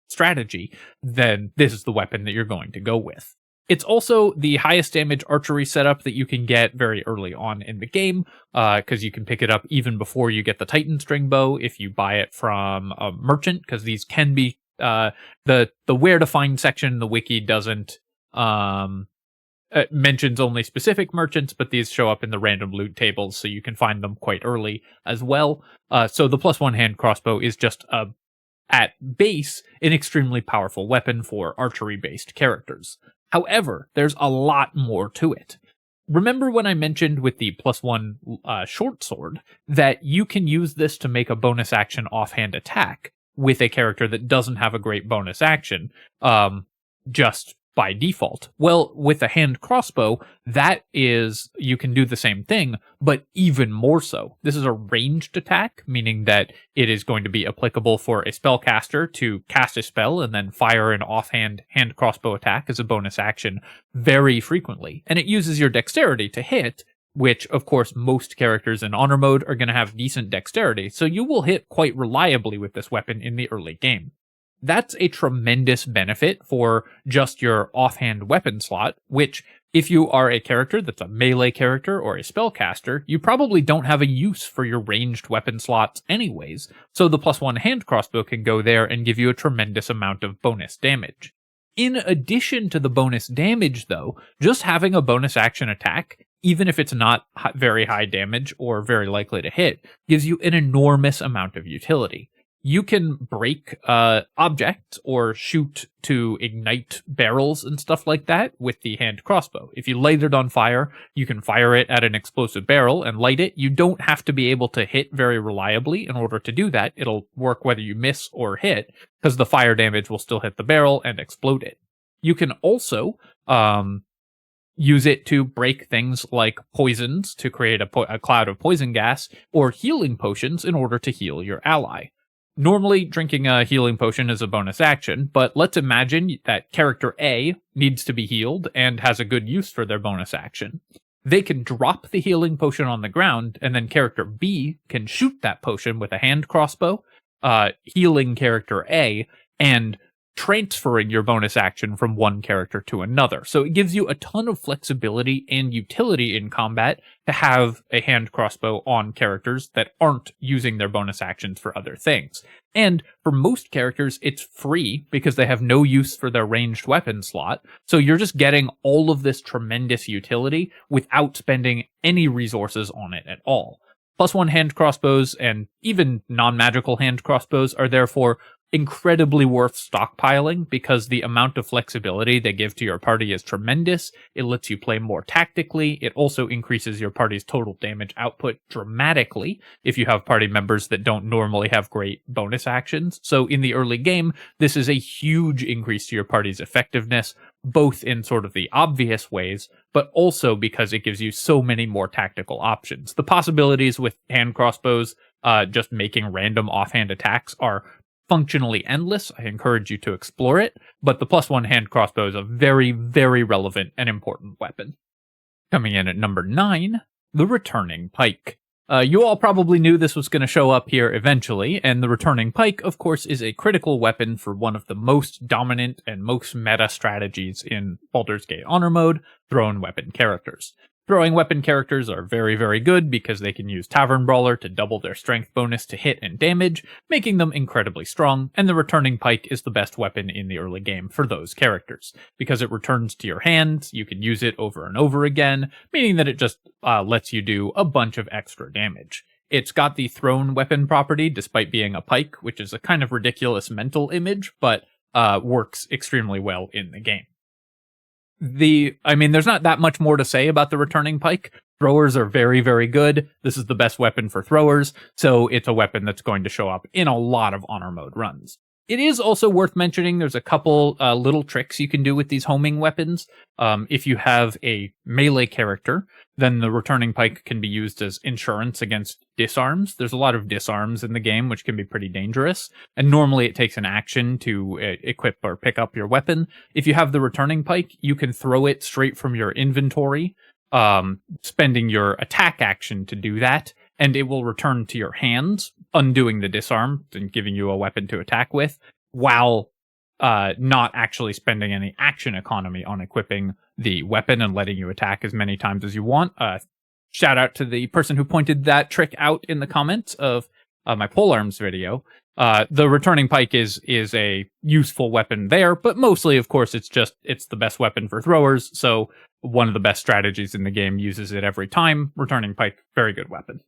A: strategy, then this is the weapon that you're going to go with. It's also the highest damage archery setup that you can get very early on in the game, because you can pick it up even before you get the Titanstring Bow if you buy it from a merchant, because these can be the where to find section in the wiki doesn't it mentions only specific merchants, but these show up in the random loot tables, so you can find them quite early as well. So the +1 hand crossbow is just at base an extremely powerful weapon for archery based characters. However, there's a lot more to it. Remember when I mentioned with the +1 Shortsword that you can use this to make a bonus action offhand attack with a character that doesn't have a great bonus action, just by default. Well, with a hand crossbow, you can do the same thing, but even more so. This is a ranged attack, meaning that it is going to be applicable for a spellcaster to cast a spell and then fire an offhand hand crossbow attack as a bonus action very frequently. And it uses your dexterity to hit, which, of course, most characters in Honor Mode are going to have decent dexterity, so you will hit quite reliably with this weapon in the early game. That's a tremendous benefit for just your offhand weapon slot, which, if you are a character that's a melee character or a spellcaster, you probably don't have a use for your ranged weapon slots anyways, so the +1 hand crossbow can go there and give you a tremendous amount of bonus damage. In addition to the bonus damage, though, just having a bonus action attack, even if it's not very high damage or very likely to hit, gives you an enormous amount of utility. You can break objects or shoot to ignite barrels and stuff like that with the hand crossbow. If you light it on fire, you can fire it at an explosive barrel and light it. You don't have to be able to hit very reliably in order to do that. It'll work whether you miss or hit, because the fire damage will still hit the barrel and explode it. You can also use it to break things like poisons to create a cloud of poison gas, or healing potions in order to heal your ally. Normally, drinking a healing potion is a bonus action, but let's imagine that character A needs to be healed and has a good use for their bonus action. They can drop the healing potion on the ground, and then character B can shoot that potion with a hand crossbow, healing character A, and transferring your bonus action from one character to another. So it gives you a ton of flexibility and utility in combat to have a hand crossbow on characters that aren't using their bonus actions for other things. And for most characters, it's free because they have no use for their ranged weapon slot. So you're just getting all of this tremendous utility without spending any resources on it at all. +1 hand crossbows and even non-magical hand crossbows are therefore incredibly worth stockpiling because the amount of flexibility they give to your party is tremendous. It lets you play more tactically. It also increases your party's total damage output dramatically if you have party members that don't normally have great bonus actions. So in the early game, this is a huge increase to your party's effectiveness, both in sort of the obvious ways, but also because it gives you so many more tactical options. The possibilities with hand crossbows, just making random offhand attacks, are functionally endless. I encourage you to explore it, but the +1 hand crossbow is a very, very relevant and important weapon. Coming in at number 9, the Returning Pike. You all probably knew this was going to show up here eventually, and the Returning Pike, of course, is a critical weapon for one of the most dominant and most meta strategies in Baldur's Gate Honor Mode, thrown weapon characters. Throwing weapon characters are very, very good because they can use Tavern Brawler to double their strength bonus to hit and damage, making them incredibly strong, and the Returning Pike is the best weapon in the early game for those characters. Because it returns to your hand, you can use it over and over again, meaning that it just lets you do a bunch of extra damage. It's got the thrown weapon property despite being a pike, which is a kind of ridiculous mental image, but works extremely well in the game. There's not that much more to say about the Returning Pike. Throwers are very, very good. This is the best weapon for throwers, so it's a weapon that's going to show up in a lot of Honor Mode runs. It is also worth mentioning there's a couple little tricks you can do with these homing weapons. If you have a melee character, then the Returning Pike can be used as insurance against disarms. There's a lot of disarms in the game, which can be pretty dangerous, and normally it takes an action to equip or pick up your weapon. If you have the Returning Pike, you can throw it straight from your inventory, spending your attack action to do that, and it will return to your hands, undoing the disarm and giving you a weapon to attack with, while not actually spending any action economy on equipping the weapon and letting you attack as many times as you want. Shout out to the person who pointed that trick out in the comments of my polearms video. The Returning Pike is a useful weapon there, but mostly, of course, it's the best weapon for throwers, so one of the best strategies in the game uses it every time. Returning Pike, very good weapon.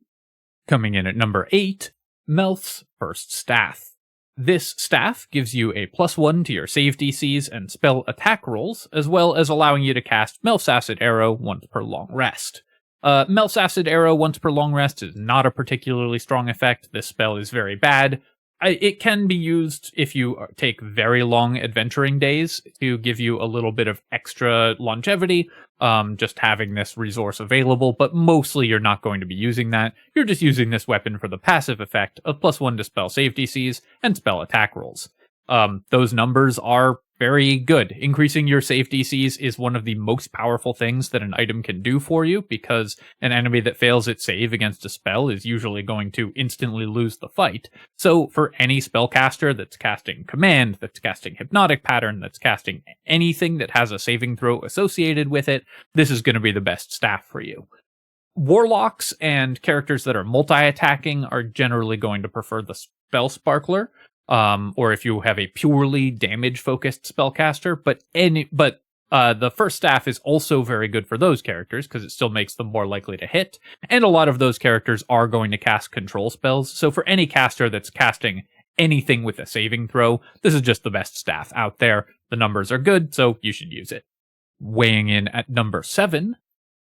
A: Coming in at number 8, Melf's First Staff. This staff gives you a +1 to your save DCs and spell attack rolls, as well as allowing you to cast Melf's Acid Arrow once per long rest. Melf's Acid Arrow once per long rest is not a particularly strong effect. This spell is very bad. It can be used if you take very long adventuring days to give you a little bit of extra longevity, just having this resource available, but mostly you're not going to be using that. You're just using this weapon for the passive effect of +1 to spell save DCs and spell attack rolls. Those numbers are very good. Increasing your save DCs is one of the most powerful things that an item can do for you, because an enemy that fails its save against a spell is usually going to instantly lose the fight. So for any spellcaster that's casting Command, that's casting Hypnotic Pattern, that's casting anything that has a saving throw associated with it, this is going to be the best staff for you. Warlocks and characters that are multi-attacking are generally going to prefer the Spellsparkler, or if you have a purely damage-focused spellcaster, but the first staff is also very good for those characters because it still makes them more likely to hit, and a lot of those characters are going to cast control spells, so for any caster that's casting anything with a saving throw, this is just the best staff out there. The numbers are good, so you should use it. Weighing in at number 7,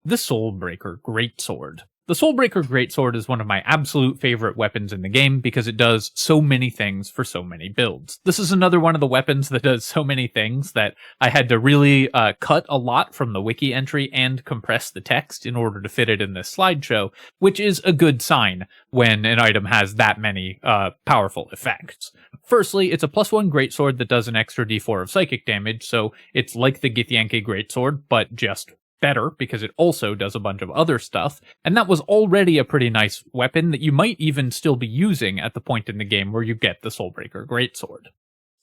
A: the Soulbreaker Greatsword. The Soulbreaker Greatsword is one of my absolute favorite weapons in the game because it does so many things for so many builds. This is another one of the weapons that does so many things that I had to really cut a lot from the wiki entry and compress the text in order to fit it in this slideshow, which is a good sign when an item has that many powerful effects. Firstly, it's a +1 Greatsword that does an extra d4 of psychic damage, so it's like the Githyanki Greatsword, but just better because it also does a bunch of other stuff, and that was already a pretty nice weapon that you might even still be using at the point in the game where you get the Soulbreaker Greatsword.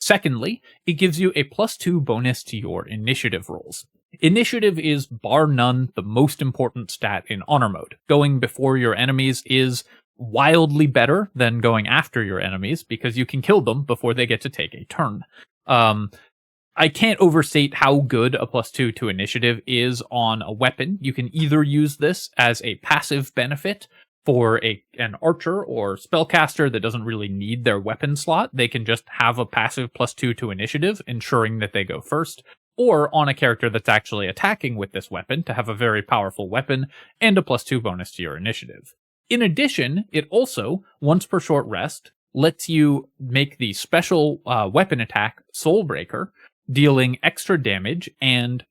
A: Secondly, it gives you a +2 bonus to your initiative rolls. Initiative is bar none the most important stat in Honor Mode. Going before your enemies is wildly better than going after your enemies because you can kill them before they get to take a turn. I can't overstate how good a +2 to initiative is on a weapon. You can either use this as a passive benefit for an archer or spellcaster that doesn't really need their weapon slot. They can just have a passive +2 to initiative, ensuring that they go first, or on a character that's actually attacking with this weapon to have a very powerful weapon and a +2 bonus to your initiative. In addition, it also, once per short rest, lets you make the special weapon attack Soulbreaker, dealing extra damage and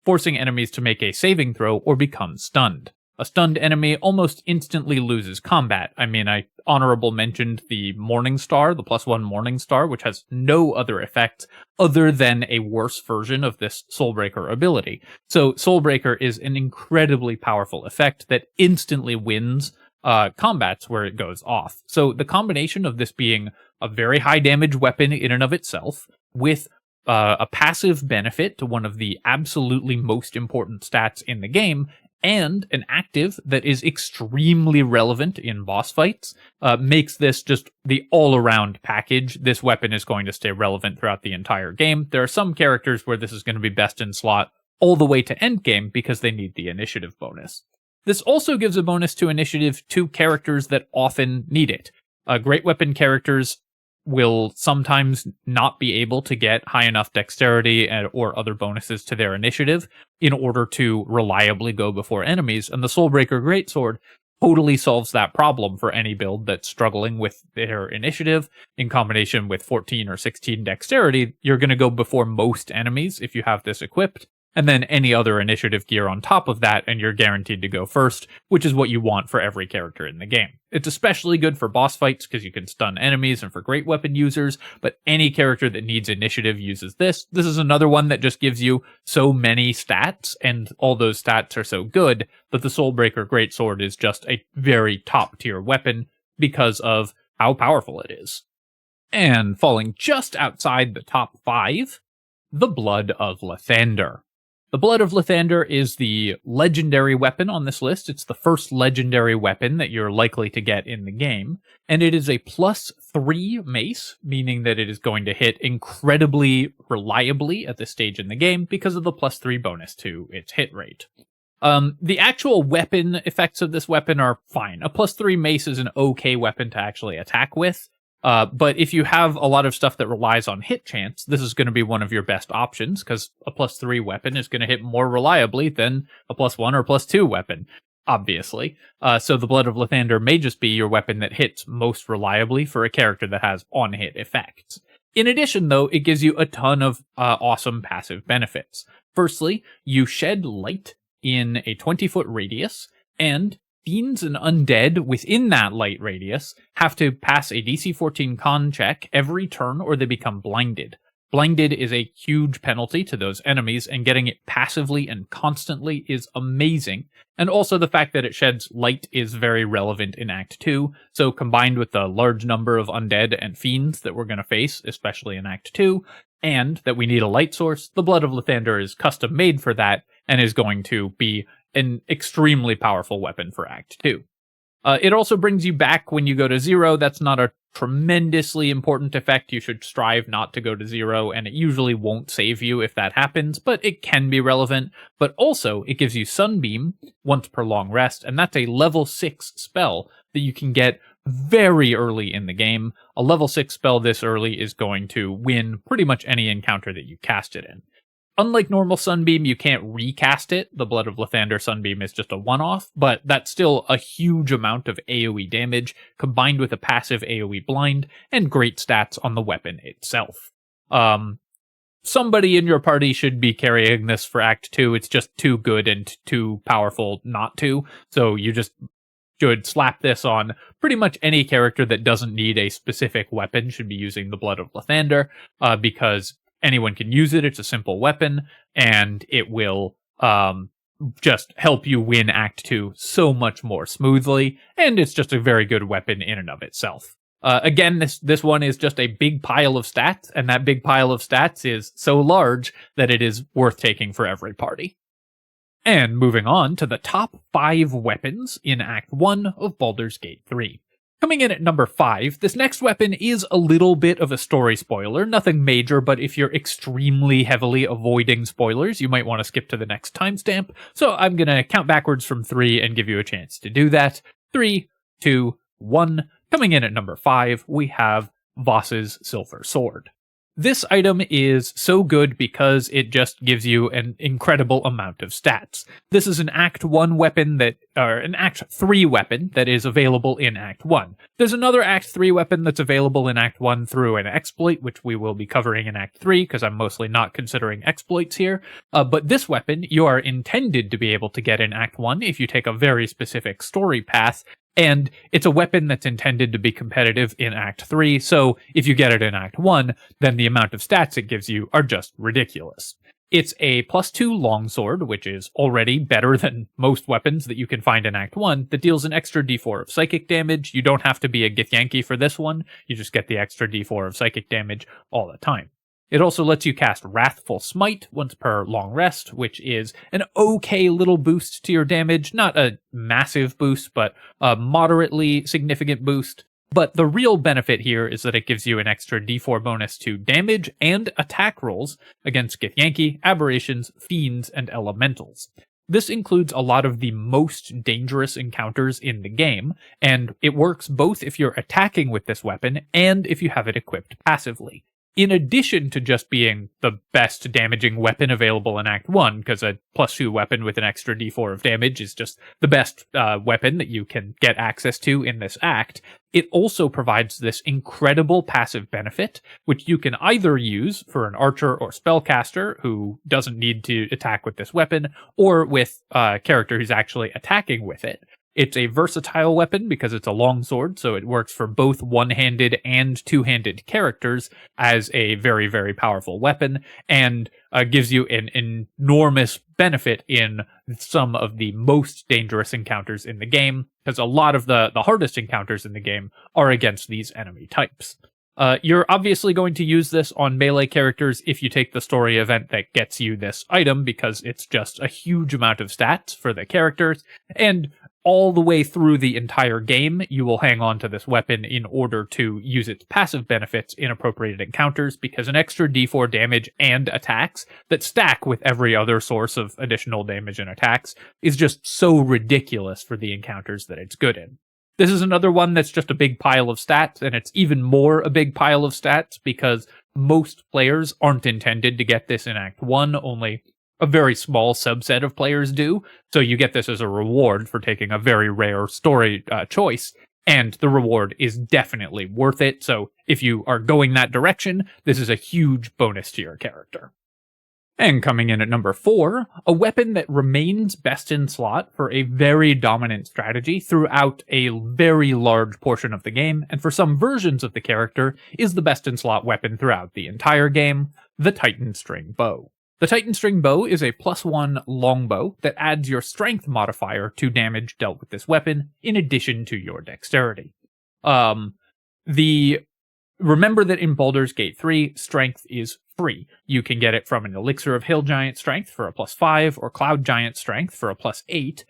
A: forcing enemies to make a saving throw or become stunned. A stunned enemy almost instantly loses combat. I mean, I honorable mentioned the Morningstar, the +1 Morningstar, which has no other effect other than a worse version of this Soulbreaker ability. So Soulbreaker is an incredibly powerful effect that instantly wins combats where it goes off. So the combination of this being a very high damage weapon in and of itself, with a passive benefit to one of the absolutely most important stats in the game, and an active that is extremely relevant in boss fights, makes this just the all-around package. This weapon is going to stay relevant throughout the entire game. There are some characters where this is going to be best in slot all the way to endgame because they need the initiative bonus. This also gives a bonus to initiative to characters that often need it. Great weapon characters will sometimes not be able to get high enough dexterity or other bonuses to their initiative in order to reliably go before enemies, and the Soulbreaker Greatsword totally solves that problem for any build that's struggling with their initiative. In combination with 14 or 16 dexterity, you're going to go before most enemies if you have this equipped, and then any other initiative gear on top of that, and you're guaranteed to go first, which is what you want for every character in the game. It's especially good for boss fights because you can stun enemies and for great weapon users, but any character that needs initiative uses this. This is another one that just gives you so many stats, and all those stats are so good that the Soulbreaker Greatsword is just a very top-tier weapon because of how powerful it is. And falling just outside the top 5, the Blood of Lathander. The Blood of Lathander is the legendary weapon on this list. It's the first legendary weapon that you're likely to get in the game, and it is a +3 mace, meaning that it is going to hit incredibly reliably at this stage in the game because of the +3 bonus to its hit rate. The actual weapon effects of this weapon are fine. A +3 mace is an okay weapon to actually attack with. But if you have a lot of stuff that relies on hit chance, this is going to be one of your best options, because a +3 weapon is going to hit more reliably than a +1 or +2 weapon, obviously. So the Blood of Lathander may just be your weapon that hits most reliably for a character that has on-hit effects. In addition, though, it gives you a ton of awesome passive benefits. Firstly, you shed light in a 20-foot radius, and fiends and undead within that light radius have to pass a DC 14 con check every turn or they become blinded. Blinded is a huge penalty to those enemies, and getting it passively and constantly is amazing. And also the fact that it sheds light is very relevant in Act 2, so combined with the large number of undead and fiends that we're going to face, especially in Act 2, and that we need a light source, the Blood of Lathander is custom made for that and is going to be an extremely powerful weapon for Act 2. It also brings you back when you go to 0. That's not a tremendously important effect. You should strive not to go to 0, and it usually won't save you if that happens, but it can be relevant. But also, it gives you Sunbeam once per long rest, and that's a level 6 spell that you can get very early in the game. A level 6 spell this early is going to win pretty much any encounter that you cast it in. Unlike normal Sunbeam, you can't recast it. The Blood of Lathander Sunbeam is just a one-off, but that's still a huge amount of AoE damage, combined with a passive AoE blind, and great stats on the weapon itself. Somebody in your party should be carrying this for Act 2. It's just too good and too powerful not to, so you just should slap this on pretty much any character that doesn't need a specific weapon should be using the Blood of Lathander, because anyone can use it. It's a simple weapon, and it will just help you win Act 2 so much more smoothly, and it's just a very good weapon in and of itself. Again, this one is just a big pile of stats, and that big pile of stats is so large that it is worth taking for every party. And moving on to the top 5 weapons in Act 1 of Baldur's Gate 3. Coming in at number 5, this next weapon is a little bit of a story spoiler, nothing major, but if you're extremely heavily avoiding spoilers, you might want to skip to the next timestamp, so I'm gonna count backwards from 3 and give you a chance to do that. 3, 2, 1. Coming in at number 5, we have Voss's Silver Sword. This item is so good because it just gives you an incredible amount of stats. This is an Act 1 weapon or an Act 3 weapon that is available in Act 1. There's another Act 3 weapon that's available in Act 1 through an exploit, which we will be covering in Act 3, because I'm mostly not considering exploits here. But this weapon, you are intended to be able to get in Act 1 if you take a very specific story path, and it's a weapon that's intended to be competitive in Act 3, so if you get it in Act 1, then the amount of stats it gives you are just ridiculous. It's a +2 longsword, which is already better than most weapons that you can find in Act 1, that deals an extra d4 of psychic damage. You don't have to be a Githyanki for this one, you just get the extra d4 of psychic damage all the time. It also lets you cast Wrathful Smite once per long rest, which is an okay little boost to your damage. Not a massive boost, but a moderately significant boost. But the real benefit here is that it gives you an extra d4 bonus to damage and attack rolls against Githyanki, Aberrations, Fiends, and Elementals. This includes a lot of the most dangerous encounters in the game, and it works both if you're attacking with this weapon and if you have it equipped passively. In addition to just being the best damaging weapon available in Act 1, because a +2 weapon with an extra d4 of damage is just the best weapon that you can get access to in this act, it also provides this incredible passive benefit, which you can either use for an archer or spellcaster who doesn't need to attack with this weapon, or with a character who's actually attacking with it. It's a versatile weapon because it's a longsword, so it works for both one-handed and two-handed characters as a very, very powerful weapon, and gives you an enormous benefit in some of the most dangerous encounters in the game, because a lot of the hardest encounters in the game are against these enemy types. You're obviously going to use this on melee characters if you take the story event that gets you this item, because it's just a huge amount of stats for the characters, and all the way through the entire game, you will hang on to this weapon in order to use its passive benefits in appropriate encounters, because an extra d4 damage and attacks that stack with every other source of additional damage and attacks is just so ridiculous for the encounters that it's good in. This is another one that's just a big pile of stats, and it's even more a big pile of stats because most players aren't intended to get this in Act 1, only a very small subset of players do, so you get this as a reward for taking a very rare story choice, and the reward is definitely worth it, so if you are going that direction, this is a huge bonus to your character. And coming in at number 4, a weapon that remains best in slot for a very dominant strategy throughout a very large portion of the game, and for some versions of the character, is the best in slot weapon throughout the entire game, the Titanstring Bow. The Titanstring Bow is a +1 longbow that adds your strength modifier to damage dealt with this weapon, in addition to your dexterity. Remember that in Baldur's Gate 3, strength is free. You can get it from an Elixir of Hill Giant Strength for a +5, or Cloud Giant Strength for a +8,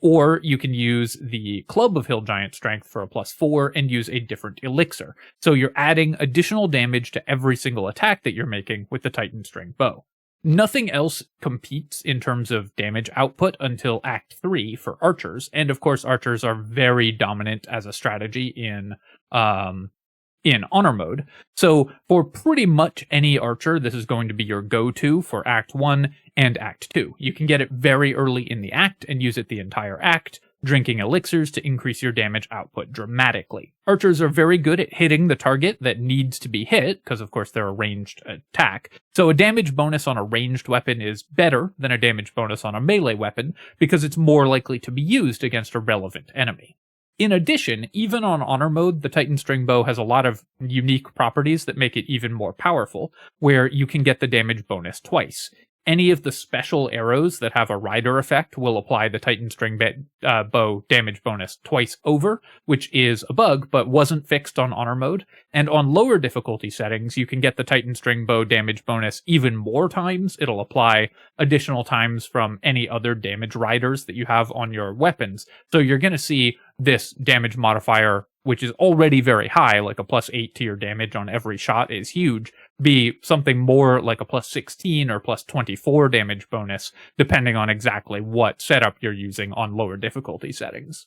A: or you can use the Club of Hill Giant Strength for a +4 and use a different elixir. So you're adding additional damage to every single attack that you're making with the Titanstring Bow. Nothing else competes in terms of damage output until Act 3 for archers, and of course archers are very dominant as a strategy in honor mode. So for pretty much any archer, this is going to be your go-to for Act 1 and Act 2. You can get it very early in the act and use it the entire act, drinking elixirs to increase your damage output dramatically. Archers are very good at hitting the target that needs to be hit, because of course they're a ranged attack. So a damage bonus on a ranged weapon is better than a damage bonus on a melee weapon, because it's more likely to be used against a relevant enemy. In addition, even on honor mode, the Titanstring Bow has a lot of unique properties that make it even more powerful, where you can get the damage bonus twice. Any of the special arrows that have a rider effect will apply the Titanstring Bow damage bonus twice over, which is a bug, but wasn't fixed on Honor Mode. And on lower difficulty settings, you can get the Titanstring Bow damage bonus even more times. It'll apply additional times from any other damage riders that you have on your weapons. So you're going to see this damage modifier, which is already very high, like a +8 to your damage on every shot is huge, be something more like a +16 or +24 damage bonus, depending on exactly what setup you're using on lower difficulty settings.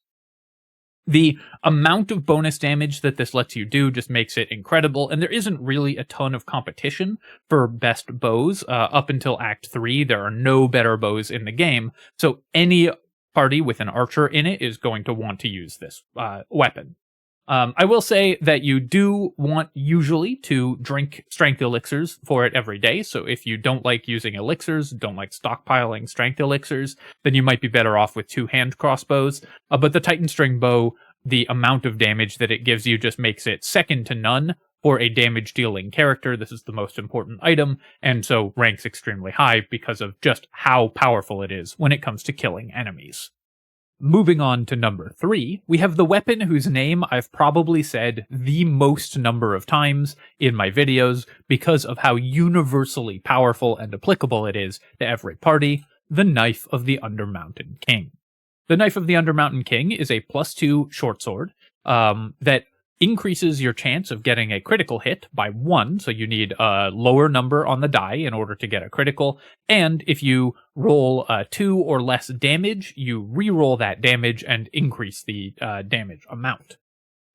A: The amount of bonus damage that this lets you do just makes it incredible, and there isn't really a ton of competition for best bows. Up until Act 3, there are no better bows in the game, so any party with an archer in it is going to want to use this weapon. I will say that you do want usually to drink strength elixirs for it every day. So if you don't like using elixirs, don't like stockpiling strength elixirs, then you might be better off with 2 hand crossbows. But the Titanstring Bow, the amount of damage that it gives you just makes it second to none for a damage dealing character. This is the most important item, and so ranks extremely high because of just how powerful it is when it comes to killing enemies. Moving on to number 3, we have the weapon whose name I've probably said the most number of times in my videos because of how universally powerful and applicable it is to every party, the Knife of the Undermountain King. The Knife of the Undermountain King is a +2 shortsword that increases your chance of getting a critical hit by 1, so you need a lower number on the die in order to get a critical, and if you roll 2 or less damage, you re-roll that damage and increase the damage amount.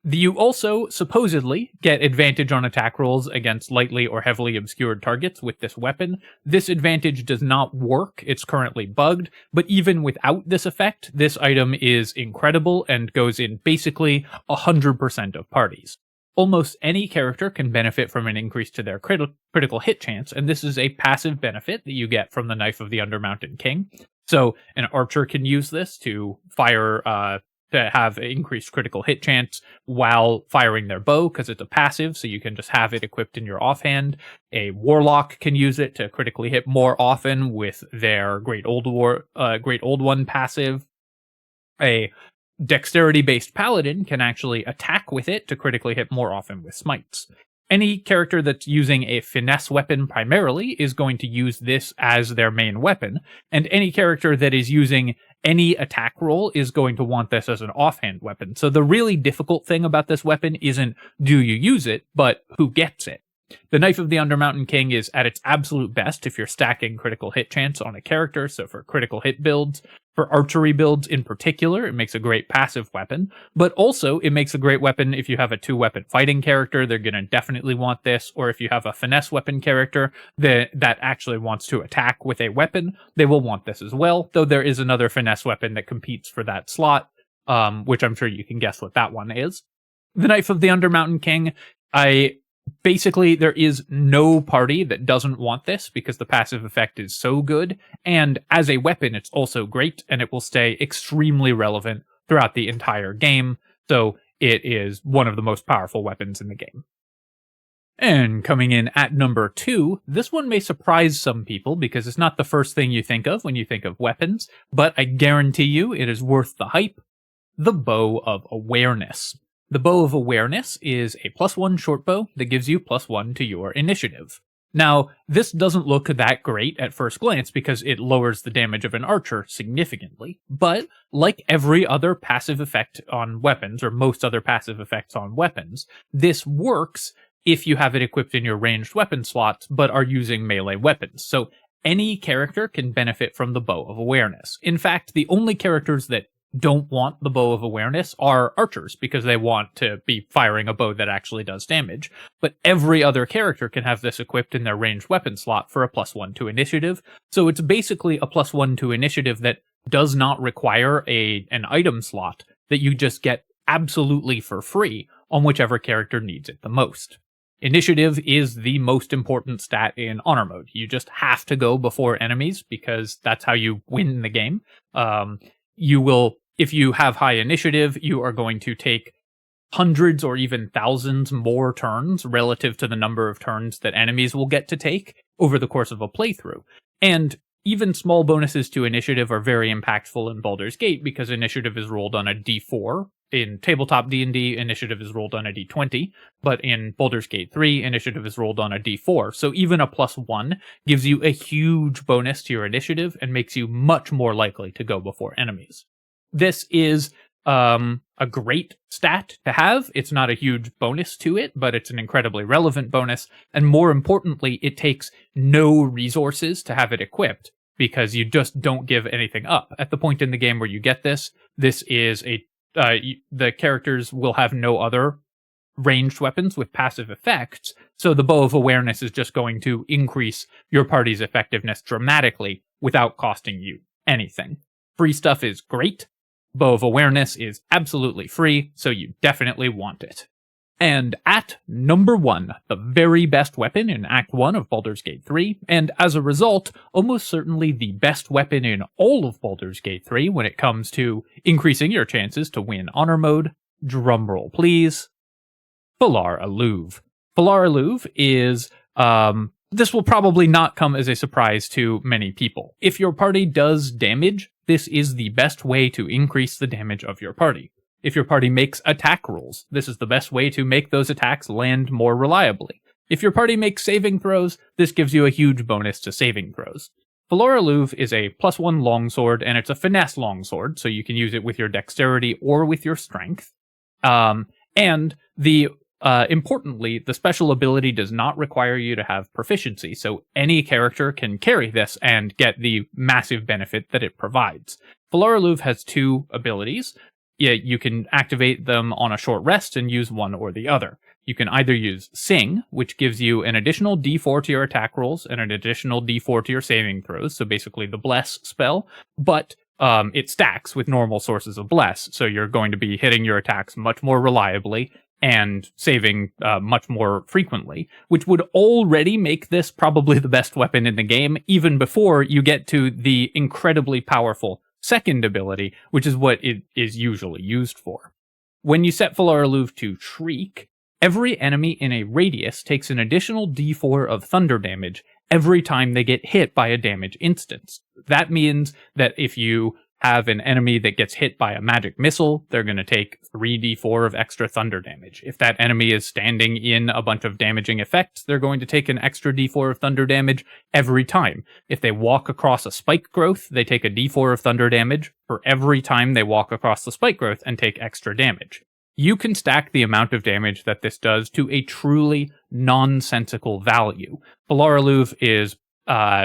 A: You also supposedly get advantage on attack rolls against lightly or heavily obscured targets with this weapon. This advantage does not work, it's currently bugged, but even without this effect, this item is incredible and goes in basically 100% of parties. Almost any character can benefit from an increase to their critical hit chance, and this is a passive benefit that you get from the Knife of the Undermountain King. So an archer can use this to fire to have an increased critical hit chance while firing their bow, because it's a passive, so you can just have it equipped in your offhand. A warlock can use it to critically hit more often with their Great Old One passive. A dexterity-based paladin can actually attack with it to critically hit more often with smites. Any character that's using a finesse weapon primarily is going to use this as their main weapon, and any character that is using any attack roll is going to want this as an offhand weapon. So the really difficult thing about this weapon isn't do you use it, but who gets it. The Knife of the Undermountain King is at its absolute best if you're stacking critical hit chance on a character, so for critical hit builds. For archery builds in particular, it makes a great passive weapon, but also it makes a great weapon if you have a 2-weapon fighting character, they're going to definitely want this, or if you have a finesse weapon character that actually wants to attack with a weapon, they will want this as well, though there is another finesse weapon that competes for that slot, which I'm sure you can guess what that one is. The Knife of the Undermountain King, basically, there is no party that doesn't want this because the passive effect is so good, and as a weapon, it's also great, and it will stay extremely relevant throughout the entire game, so it is one of the most powerful weapons in the game. And coming in at number 2, this one may surprise some people because it's not the first thing you think of when you think of weapons, but I guarantee you it is worth the hype: the Bow of Awareness. The Bow of Awareness is a +1 shortbow that gives you +1 to your initiative. Now, this doesn't look that great at first glance because it lowers the damage of an archer significantly, but like every other passive effect on weapons, or most other passive effects on weapons, this works if you have it equipped in your ranged weapon slots but are using melee weapons. So any character can benefit from the Bow of Awareness. In fact, the only characters that don't want the Bow of Awareness are archers, because they want to be firing a bow that actually does damage, but every other character can have this equipped in their ranged weapon slot for a +1 to initiative, so it's basically a +1 to initiative that does not require an item slot that you just get absolutely for free on whichever character needs it the most. Initiative is the most important stat in Honor Mode. You just have to go before enemies because that's how you win the game. If you have high initiative, you are going to take hundreds or even thousands more turns relative to the number of turns that enemies will get to take over the course of a playthrough. And even small bonuses to initiative are very impactful in Baldur's Gate because initiative is rolled on a d4. In tabletop D&D, initiative is rolled on a d20, but in Baldur's Gate 3, initiative is rolled on a d4. So even a +1 gives you a huge bonus to your initiative and makes you much more likely to go before enemies. This is a great stat to have. It's not a huge bonus to it, but it's an incredibly relevant bonus. And more importantly, it takes no resources to have it equipped because you just don't give anything up. At the point in the game where you get this is the characters will have no other ranged weapons with passive effects, so the Bow of Awareness is just going to increase your party's effectiveness dramatically without costing you anything. Free stuff is great. Bow of Awareness is absolutely free, so you definitely want it. And at number 1, the very best weapon in Act 1 of Baldur's Gate 3, and as a result, almost certainly the best weapon in all of Baldur's Gate 3 when it comes to increasing your chances to win Honor Mode, drumroll please, Phalar Aluve. Phalar Aluve is, this will probably not come as a surprise to many people. If your party does damage, this is the best way to increase the damage of your party. If your party makes attack rolls, this is the best way to make those attacks land more reliably. If your party makes saving throws, this gives you a huge bonus to saving throws. Phalar Aluve is a +1 longsword, and it's a finesse longsword, so you can use it with your dexterity or with your strength. Importantly, the special ability does not require you to have proficiency, so any character can carry this and get the massive benefit that it provides. Phalar Aluve has 2 abilities. Yeah, you can activate them on a short rest and use one or the other. You can either use Sing, which gives you an additional d4 to your attack rolls and an additional d4 to your saving throws, so basically the Bless spell, but it stacks with normal sources of Bless, so you're going to be hitting your attacks much more reliably and saving much more frequently, which would already make this probably the best weapon in the game, even before you get to the incredibly powerful second ability, which is what it is usually used for. When you set Phalar Aluve to Shriek, every enemy in a radius takes an additional d4 of thunder damage every time they get hit by a damage instance. That means that if you have an enemy that gets hit by a magic missile, they're going to take 3d4 of extra thunder damage. If that enemy is standing in a bunch of damaging effects, they're going to take an extra d4 of thunder damage every time. If they walk across a spike growth, they take a d4 of thunder damage for every time they walk across the spike growth and take extra damage. You can stack the amount of damage that this does to a truly nonsensical value. Phalar Aluve is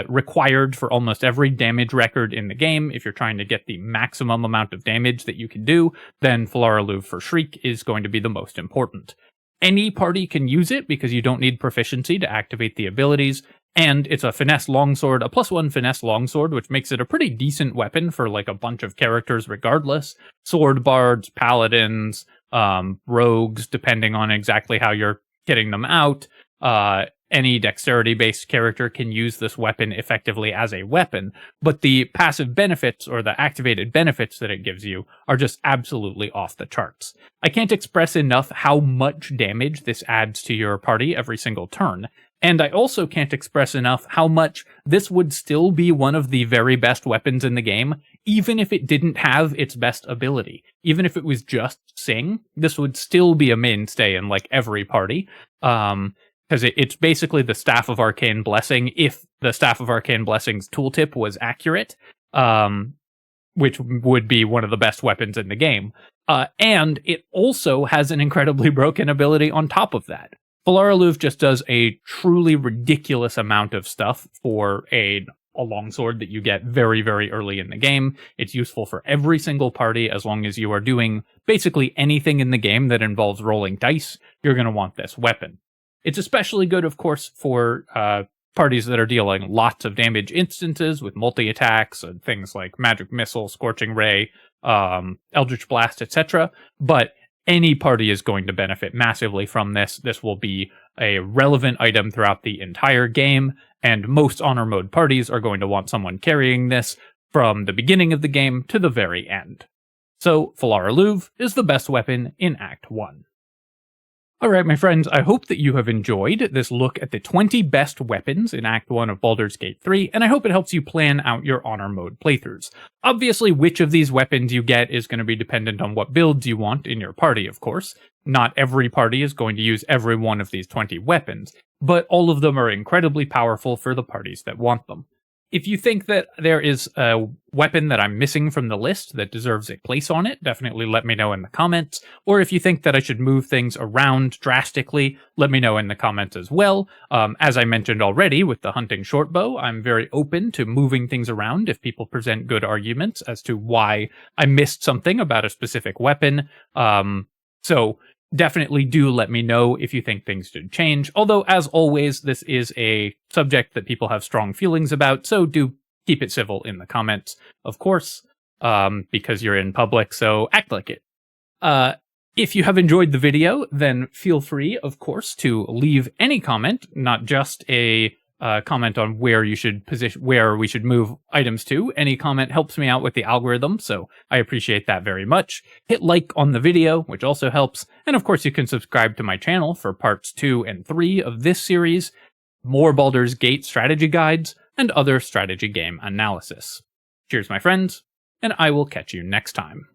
A: required for almost every damage record in the game. If you're trying to get the maximum amount of damage that you can do, then Phalar Aluve for Shriek is going to be the most important. Any party can use it because you don't need proficiency to activate the abilities, and it's a finesse longsword, a +1 finesse longsword, which makes it a pretty decent weapon for like a bunch of characters regardless. Sword bards, paladins, rogues, depending on exactly how you're getting them out. Any dexterity-based character can use this weapon effectively as a weapon, but the passive benefits or the activated benefits that it gives you are just absolutely off the charts. I can't express enough how much damage this adds to your party every single turn, and I also can't express enough how much this would still be one of the very best weapons in the game, even if it didn't have its best ability. Even if it was just Sing, this would still be a mainstay in like every party. Because it's basically the Staff of Arcane Blessing, if the Staff of Arcane Blessing's tooltip was accurate, which would be one of the best weapons in the game. And it also has an incredibly broken ability on top of that. Phalar Aluve just does a truly ridiculous amount of stuff for a longsword that you get very, very early in the game. It's useful for every single party as long as you are doing basically anything in the game that involves rolling dice. You're going to want this weapon. It's especially good, of course, for parties that are dealing lots of damage instances with multi-attacks and things like Magic Missile, Scorching Ray, Eldritch Blast, etc. But any party is going to benefit massively from this. This will be a relevant item throughout the entire game, and most Honor Mode parties are going to want someone carrying this from the beginning of the game to the very end. So, Phalar Aluve is the best weapon in Act 1. Alright, my friends, I hope that you have enjoyed this look at the 20 best weapons in Act 1 of Baldur's Gate 3, and I hope it helps you plan out your Honor Mode playthroughs. Obviously, which of these weapons you get is going to be dependent on what builds you want in your party, of course. Not every party is going to use every one of these 20 weapons, but all of them are incredibly powerful for the parties that want them. If you think that there is a weapon that I'm missing from the list that deserves a place on it, definitely let me know in the comments. Or if you think that I should move things around drastically, let me know in the comments as well. As I mentioned already with the hunting shortbow, I'm very open to moving things around if people present good arguments as to why I missed something about a specific weapon. So definitely do let me know if you think things should change. Although, as always, this is a subject that people have strong feelings about, so do keep it civil in the comments, of course, because you're in public, so act like it. If you have enjoyed the video, then feel free, of course, to leave any comment, not just a comment on where you should where we should move items to. Any comment helps me out with the algorithm, so I appreciate that very much. Hit like on the video, which also helps, and of course you can subscribe to my channel for parts 2 and 3 of this series, more Baldur's Gate strategy guides, and other strategy game analysis. Cheers, my friends, and I will catch you next time.